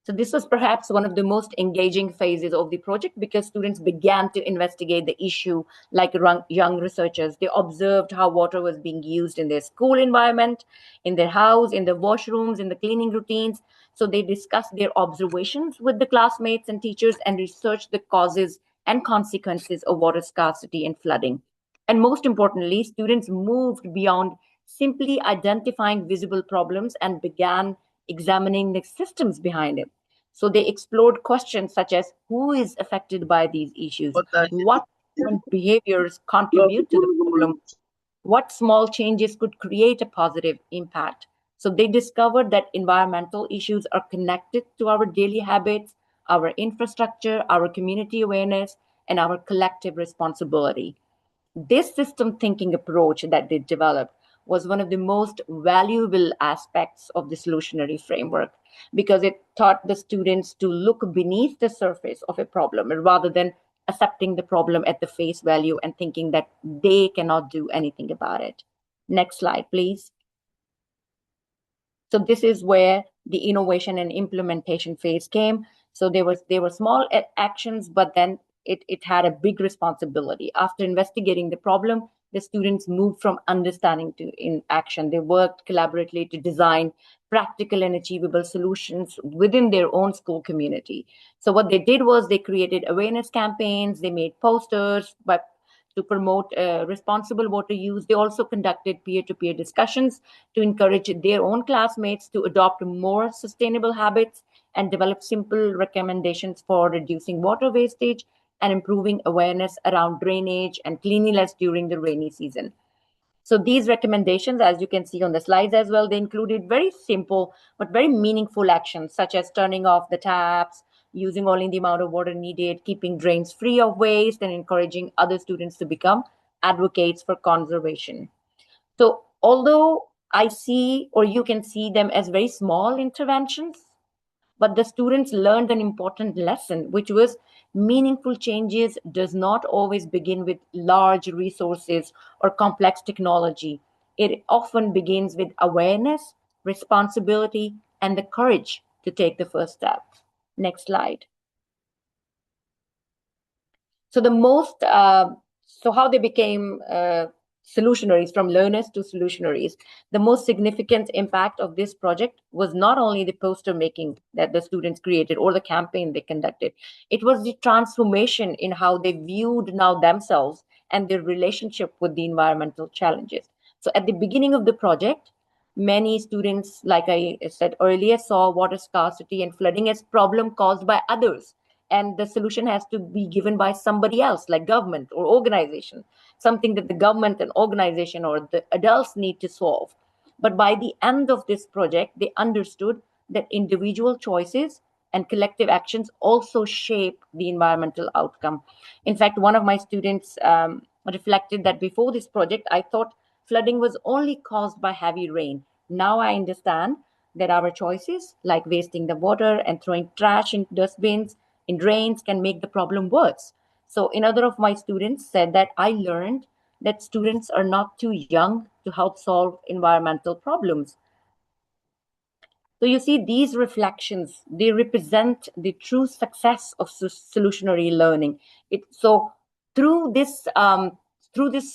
So this was perhaps one of the most engaging phases of the project because students began to investigate the issue like young researchers. They observed how water was being used in their school environment, in their house, in the washrooms, in the cleaning routines. So they discussed their observations with the classmates and teachers and researched the causes and consequences of water scarcity and flooding. And most importantly, students moved beyond simply identifying visible problems and began examining the systems behind it. So they explored questions such as who is affected by these issues, what behaviors contribute to the problem, what small changes could create a positive impact. So they discovered that environmental issues are connected to our daily habits, our infrastructure, our community awareness, and our collective responsibility. This system thinking approach that they developed was one of the most valuable aspects of the solutionary framework because it taught the students to look beneath the surface of a problem rather than accepting the problem at the face value and thinking that they cannot do anything about it. Next slide, please. So this is where the innovation and implementation phase came. So they were small actions, but then it had a big responsibility. After investigating the problem, the students moved from understanding to in action. They worked collaboratively to design practical and achievable solutions within their own school community. So what they did was they created awareness campaigns, they made posters, but to promote responsible water use. They also conducted peer-to-peer discussions to encourage their own classmates to adopt more sustainable habits and develop simple recommendations for reducing water wastage and improving awareness around drainage and cleanliness during the rainy season. So these recommendations, as you can see on the slides as well, they included very simple but very meaningful actions such as turning off the taps, using only the amount of water needed, keeping drains free of waste, and encouraging other students to become advocates for conservation. So although I see, or you can see them as very small interventions, but the students learned an important lesson, which was meaningful changes does not always begin with large resources or complex technology. It often begins with awareness, responsibility, and the courage to take the first step. Next slide. So how they became solutionaries, from learners to solutionaries. The most significant impact of this project was not only the poster making that the students created or the campaign they conducted. It was the transformation in how they viewed now themselves and their relationship with the environmental challenges. So at the beginning of the project, many students, like I said earlier, saw water scarcity and flooding as problem caused by others, and the solution has to be given by somebody else, like government or organization, something that the government and organization or the adults need to solve. But by the end of this project, they understood that individual choices and collective actions also shape the environmental outcome. In fact, one of my students reflected that before this project, I thought flooding was only caused by heavy rain. Now I understand that our choices, like wasting the water and throwing trash in dustbins, in drains, can make the problem worse. So another of my students said that I learned that students are not too young to help solve environmental problems. So you see, these reflections, they represent the true success of solutionary learning. So through this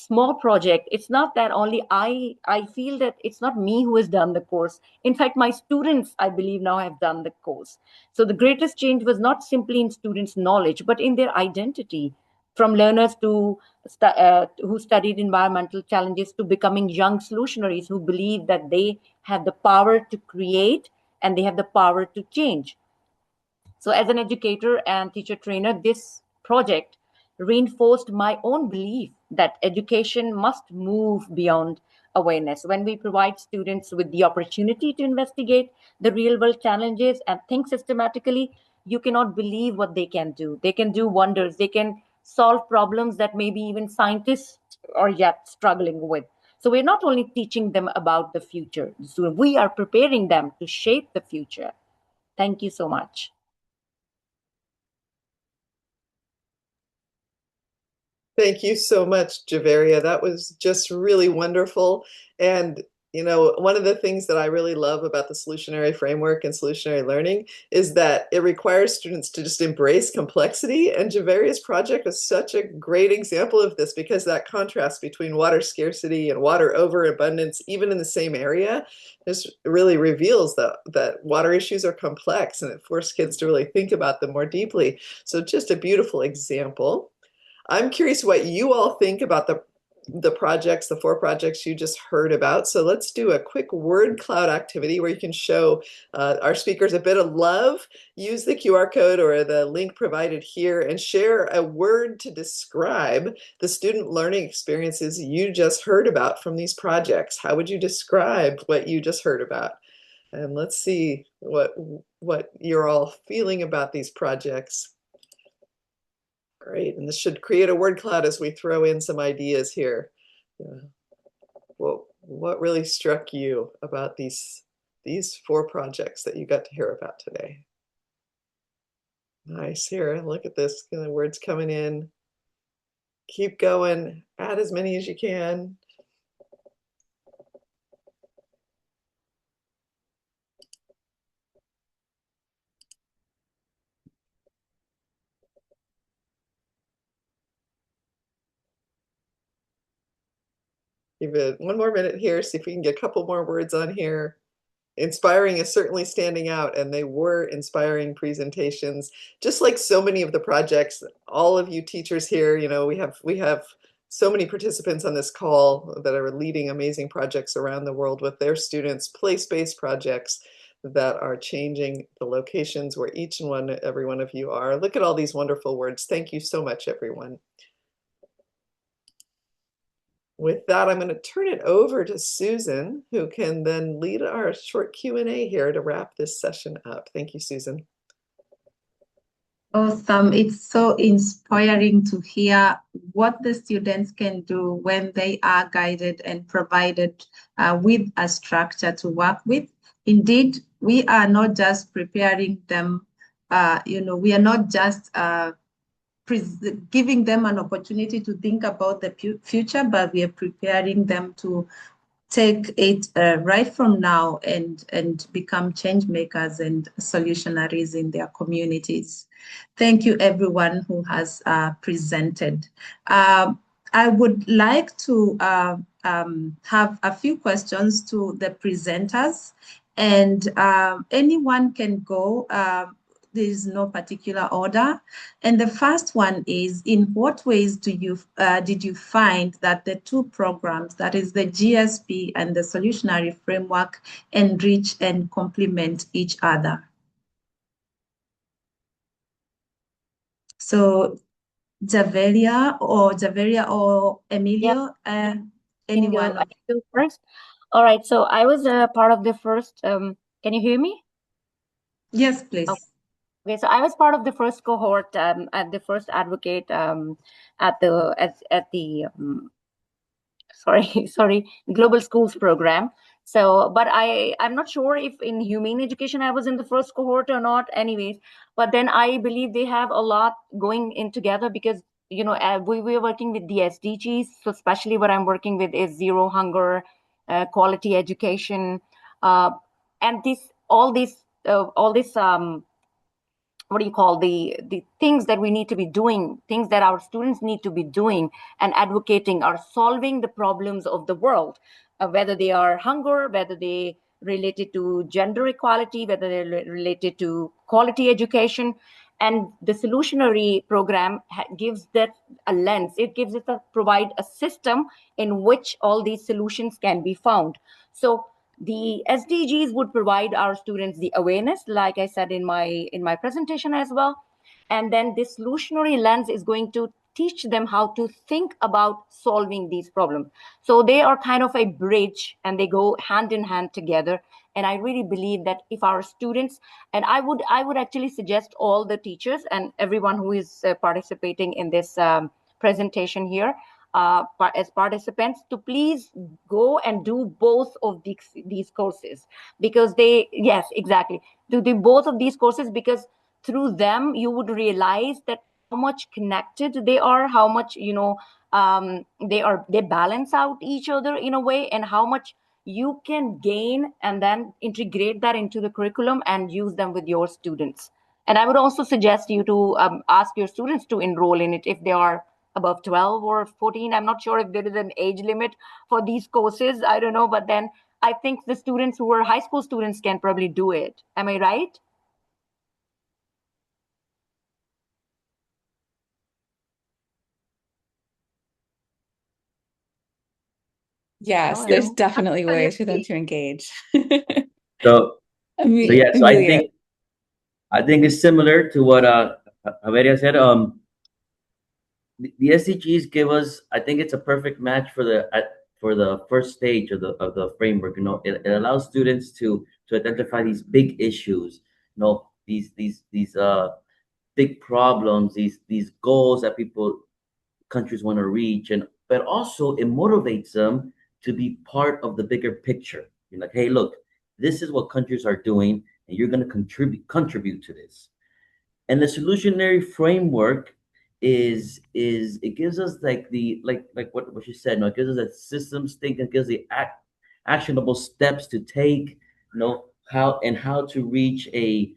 small project, it's not that only I feel that it's not me who has done the course. In fact, my students, I believe, now have done the course. So the greatest change was not simply in students' knowledge, but in their identity, from learners who studied environmental challenges to becoming young solutionaries who believe that they have the power to create and they have the power to change. So as an educator and teacher trainer, this project reinforced my own belief that education must move beyond awareness. When we provide students with the opportunity to investigate the real world challenges and think systematically, you cannot believe what they can do. They can do wonders. They can solve problems that maybe even scientists are yet struggling with. So we're not only teaching them about the future, we are preparing them to shape the future. Thank you so much. Thank you so much, Javeria. That was just really wonderful. And one of the things that I really love about the solutionary framework and solutionary learning is that it requires students to just embrace complexity. And Javeria's project was such a great example of this, because that contrast between water scarcity and water overabundance, even in the same area, just really reveals that water issues are complex, and it forced kids to really think about them more deeply. So just a beautiful example. I'm curious what you all think about the projects, the 4 projects you just heard about. So let's do a quick word cloud activity where you can show our speakers a bit of love. Use the QR code or the link provided here and share a word to describe the student learning experiences you just heard about from these projects. How would you describe what you just heard about? And let's see what you're all feeling about these projects. Great, and this should create a word cloud as we throw in some ideas here. Yeah. Well, what really struck you about these 4 projects that you got to hear about today? Nice. Here, look at this. The words coming in. Keep going. Add as many as you can. Give it one more minute here, see if we can get a couple more words on here. Inspiring is certainly standing out, and they were inspiring presentations, just like so many of the projects. All of you teachers here, we have so many participants on this call that are leading amazing projects around the world with their students, place-based projects that are changing the locations where every one of you are. Look at all these wonderful words. Thank you so much, everyone. With that, I'm going to turn it over to Susan, who can then lead our short Q&A here to wrap this session up. Thank you, Susan. Awesome. It's so inspiring to hear what the students can do when they are guided and provided with a structure to work with. Indeed, we are not just preparing them, we are not just giving them an opportunity to think about the future, but we are preparing them to take it right from now and become change makers and solutionaries in their communities. Thank you, everyone who has presented. I would like to have a few questions to the presenters, and anyone can go. There is no particular order. And the first one is, in what ways did you find that the 2 programs, that is the GSP and the Solutionary Framework, enrich and complement each other? So Javeria or Emilio, anyone? I can go first. All right, so I was part of the first, can you hear me? Yes, please. Okay, so I was part of the first cohort at the first advocate at the sorry, Global Schools program. So, but I'm not sure if in humane education I was in the first cohort or not. Anyways, but then I believe they have a lot going in together, because we are working with the SDGs. So especially what I'm working with is zero hunger, quality education, and all this what do you call the things that we need to be doing, things that our students need to be doing and advocating are solving the problems of the world, whether they are hunger, whether they related to gender equality, whether they're related to quality education. And the Solutionary program gives that a lens. It gives it provide a system in which all these solutions can be found. So the SDGs would provide our students the awareness, like I said in my presentation as well. And then this solutionary lens is going to teach them how to think about solving these problems. So they are kind of a bridge and they go hand in hand together. And I really believe that if our students, and I would actually suggest all the teachers and everyone who is participating in this presentation here, as participants, to please go and do both of these courses, because yes, exactly, to do both of these courses, because through them you would realize that how much connected they are, how much they balance out each other in a way, and how much you can gain and then integrate that into the curriculum and use them with your students. And I would also suggest you to ask your students to enroll in it if they are above 12 or 14. I'm not sure if there is an age limit for these courses. I don't know. But then I think the students who are high school students can probably do it. Am I right? Yes, Oh, there's Yes. definitely ways for them Absolutely. to engage. So yeah, so Amelia. I think it's similar to what Javeria said. The SDGs give us, I think it's a perfect match for the first stage of the framework. It allows students to identify these big issues, these big problems, these goals that countries want to reach, and but also it motivates them to be part of the bigger picture. You're like, hey, look, this is what countries are doing, and you're going to contribute to this. And the solutionary framework is it gives us like the like what you said. It gives us a systems think, it gives the actionable steps to take. How to reach a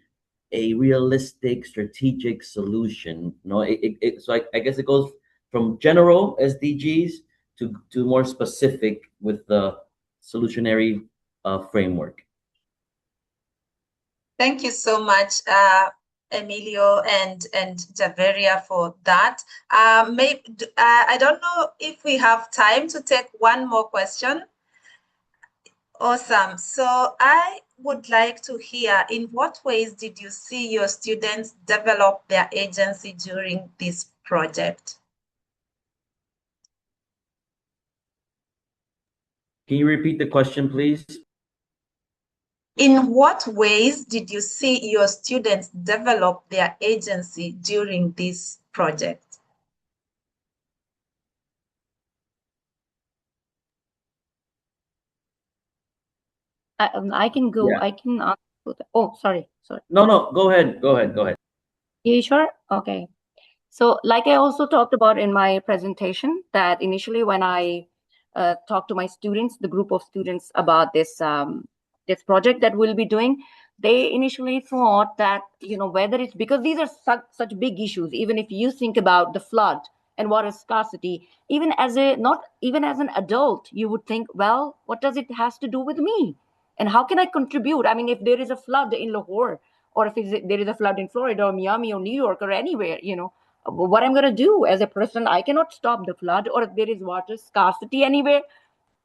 realistic strategic solution. So I guess it goes from general SDGs to more specific with the solutionary framework. Thank you so much, Emilio and Javeria, for that. I don't know if we have time to take one more question. Awesome. So I would like to hear, in what ways did you see your students develop their agency during this project? Can you repeat the question, please? In what ways did you see your students develop their agency during this project? I can go. Yeah. I can answer that. Oh, sorry. No. Go ahead. Go ahead. Go ahead. You sure? Okay. So, like I also talked about in my presentation, that initially when I talked to my students, the group of students, about this project that we'll be doing, they initially thought that whether it's because these are such big issues. Even if you think about the flood and water scarcity, even as a not even as an adult, you would think, well, what does it has to do with me, and how can I contribute? I mean, if there is a flood in Lahore, or if there is a flood in Florida or Miami or New York or anywhere, what I'm going to do as a person, I cannot stop the flood. Or if there is water scarcity anywhere,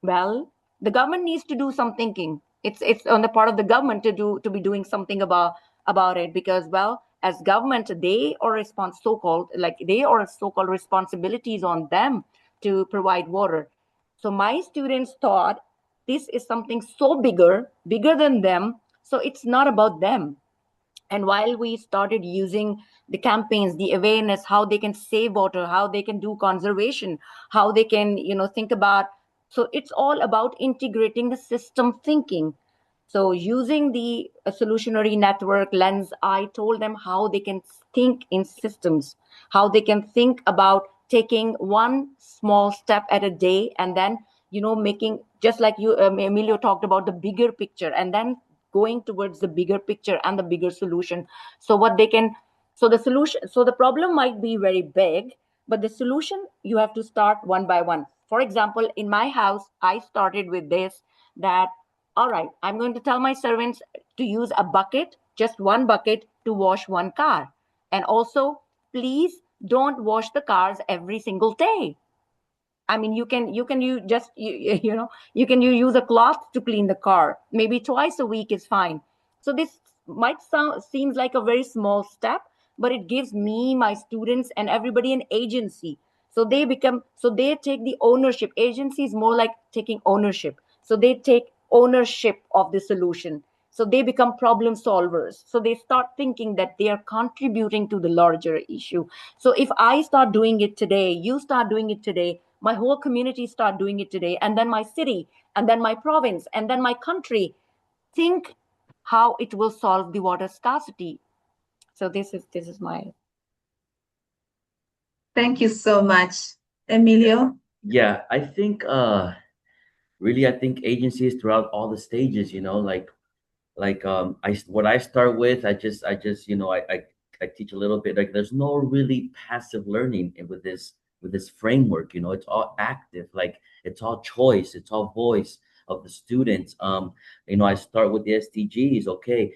well, the government needs to do some thinking. It's on the part of the government to be doing something about it, because, well, as government, they are so-called responsibilities on them to provide water. So my students thought this is something so bigger than them, so it's not about them. And while we started using the campaigns, the awareness, how they can save water, how they can do conservation, how they can, think about. So it's all about integrating the system thinking. So using the solutionary network lens, I told them how they can think in systems, how they can think about taking one small step at a day, and then making, just like you, Emilio talked about, the bigger picture, and then going towards the bigger picture and the bigger solution. So what they can, so the solution, so the problem might be very big, but the solution, you have to start one by one. For example, in my house, I started with this, that, all right, I'm going to tell my servants to use a bucket, just one bucket, to wash one car. And also, please don't wash the cars every single day. I mean, you can use a cloth to clean the car. Maybe twice a week is fine. So this might seems like a very small step, but it gives me, my students, and everybody an agency. So they take the ownership. Agency is more like taking ownership. So they take ownership of the solution. So they become problem solvers. So they start thinking that they are contributing to the larger issue. So if I start doing it today, you start doing it today, my whole community start doing it today, and then my city, and then my province, and then my country, think how it will solve the water scarcity. So this is my. Thank you so much, Emilio. Yeah, I think really, I think agencies throughout all the stages, what I start with, I just I teach a little bit. Like, there's no really passive learning with this framework. It's all active. Like, it's all choice, it's all voice of the students. I start with the SDGs. Okay,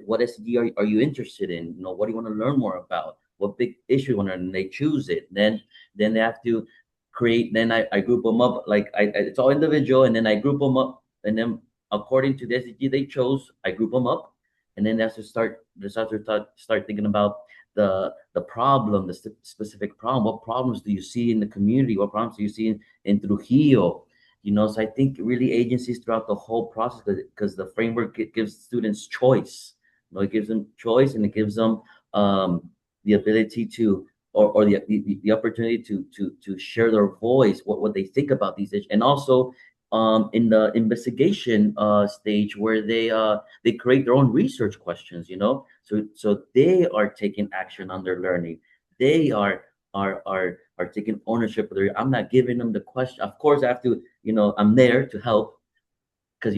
what SDG are you interested in? What do you want to learn more about? What big issue you want to, and they choose it. Then they have to create. Then I group them up. Like, it's all individual, and then I group them up, and then according to the SDG they chose, I group them up, and then they have to start thinking about the problem, the specific problem. What problems do you see in the community? What problems do you see in Trujillo? So I think really agencies throughout the whole process, because the framework, it gives students choice. It gives them choice, and it gives them the ability to, or the opportunity to share their voice, what they think about these issues, and also in the investigation stage, where they create their own research questions, so they are taking action on their learning. They are taking ownership of their. I'm not giving them the question. Of course, I have to. I'm there to help, because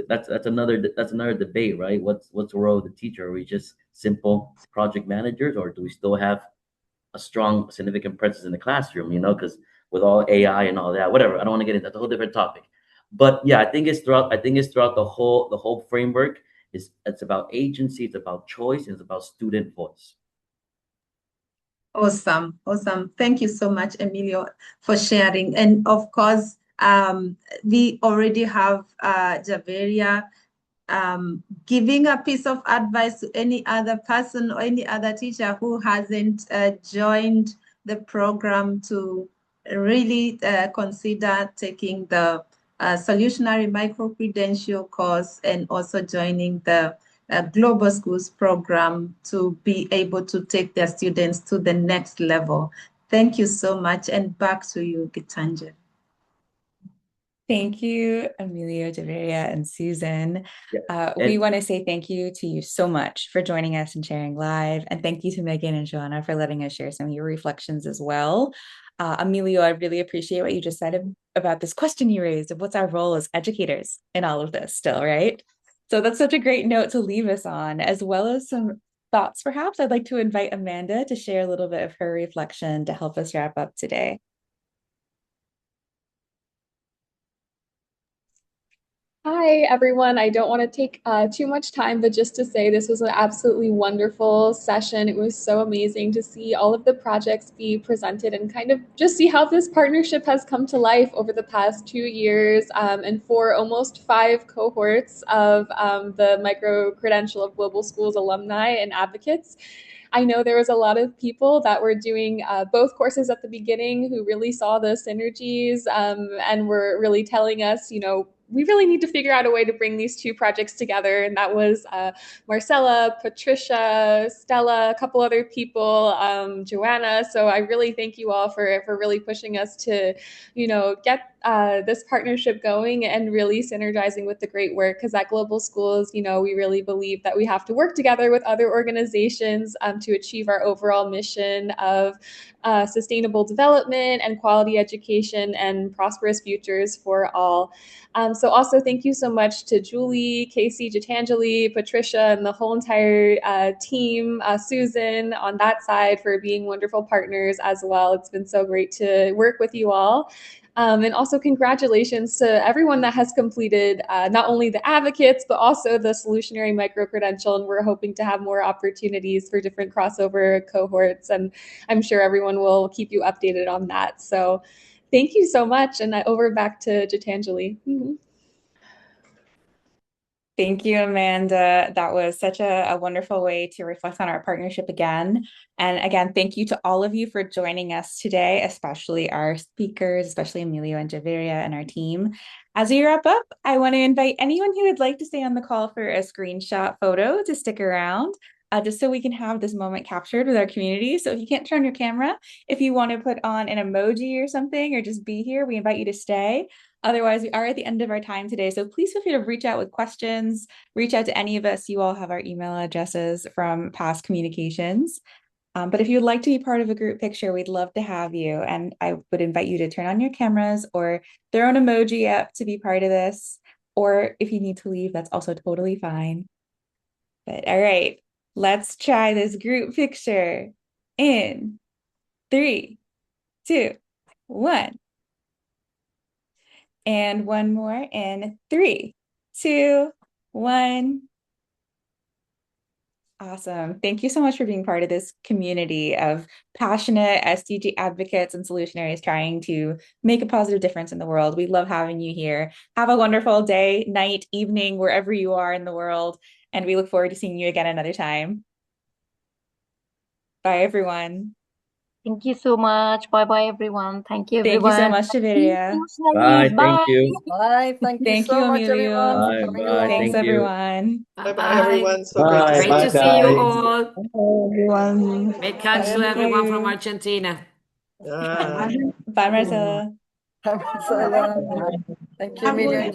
that's another debate, right? What's the role of the teacher? Are we just simple project managers, or do we still have a strong, significant presence in the classroom? Because with all AI and all that, whatever. I don't want to get into that's a whole different topic. But yeah, I think it's throughout. I think it's throughout the whole framework. It's about agency. It's about choice. And it's about student voice. Awesome, awesome. Thank you so much, Emilio, for sharing. And of course, we already have Javeria giving a piece of advice to any other person or any other teacher who hasn't joined the program to really consider taking the Solutionary micro-credential course, and also joining the Global Schools program to be able to take their students to the next level. Thank you so much, and back to you, Gitanjali. Thank you, Emilio, Deveria, and Susan. Yeah. We want to say thank you to you so much for joining us and sharing live. And thank you to Megan and Joanna for letting us share some of your reflections as well. Emilio, I really appreciate what you just said about this question you raised of what's our role as educators in all of this still, right? So that's such a great note to leave us on, as well as some thoughts, perhaps. I'd like to invite Amanda to share a little bit of her reflection to help us wrap up today. Hi, everyone. I don't want to take too much time, but just to say this was an absolutely wonderful session. It was so amazing to see all of the projects be presented and kind of just see how this partnership has come to life over the past 2 years, and for almost 5 cohorts of the micro-credential of Global Schools alumni and advocates. I know there was a lot of people that were doing both courses at the beginning who really saw the synergies, and were really telling us, we really need to figure out a way to bring these 2 projects together. And that was Marcella, Patricia, Stella, a couple other people, Joanna. So I really thank you all for really pushing us to, get this partnership going and really synergizing with the great work. Because at Global Schools, we really believe that we have to work together with other organizations to achieve our overall mission of sustainable development and quality education and prosperous futures for all. So also thank you so much to Julie, Casey, Gitanjali, Patricia, and the whole entire team, Susan on that side for being wonderful partners as well. It's been so great to work with you all. And also congratulations to everyone that has completed not only the advocates, but also the Solutionary micro-credential. And we're hoping to have more opportunities for different crossover cohorts. And I'm sure everyone will keep you updated on that. So thank you so much. And over back to Gitanjali. Mm-hmm. Thank you, Amanda. That was such a wonderful way to reflect on our partnership again. And again, thank you to all of you for joining us today, especially our speakers, especially Emilio and Javeria and our team. As we wrap up, I want to invite anyone who would like to stay on the call for a screenshot photo to stick around, just so we can have this moment captured with our community. So if you can't turn your camera, if you want to put on an emoji or something, or just be here, we invite you to stay. Otherwise, we are at the end of our time today. So please feel free to reach out with questions, reach out to any of us. You all have our email addresses from past communications. But if you'd like to be part of a group picture, we'd love to have you. And I would invite you to turn on your cameras or throw an emoji up to be part of this. Or if you need to leave, that's also totally fine. But all right, let's try this group picture in 3, 2, 1. And one more in 3, 2, 1. Awesome. Thank you so much for being part of this community of passionate SDG advocates and solutionaries trying to make a positive difference in the world. We love having you here. Have a wonderful day, night, evening, wherever you are in the world. And we look forward to seeing you again another time. Bye, everyone. Thank you so much. Bye bye, everyone. Thank you, Thank you so everyone. much, Javeria. Bye. Bye. Thank you. Bye. Thank you Thank so you, much, everyone, Emilio. for Bye. coming Bye. Thanks, along. Thank you. everyone. Bye-bye, everyone. So great to Bye. see Great Bye, to you. see you guys. all. Everyone. Regards Bye, to Thank everyone everyone. from you. Argentina. Ah. Bye, Marcella. Bye, Marcela. Thank you, Emilio and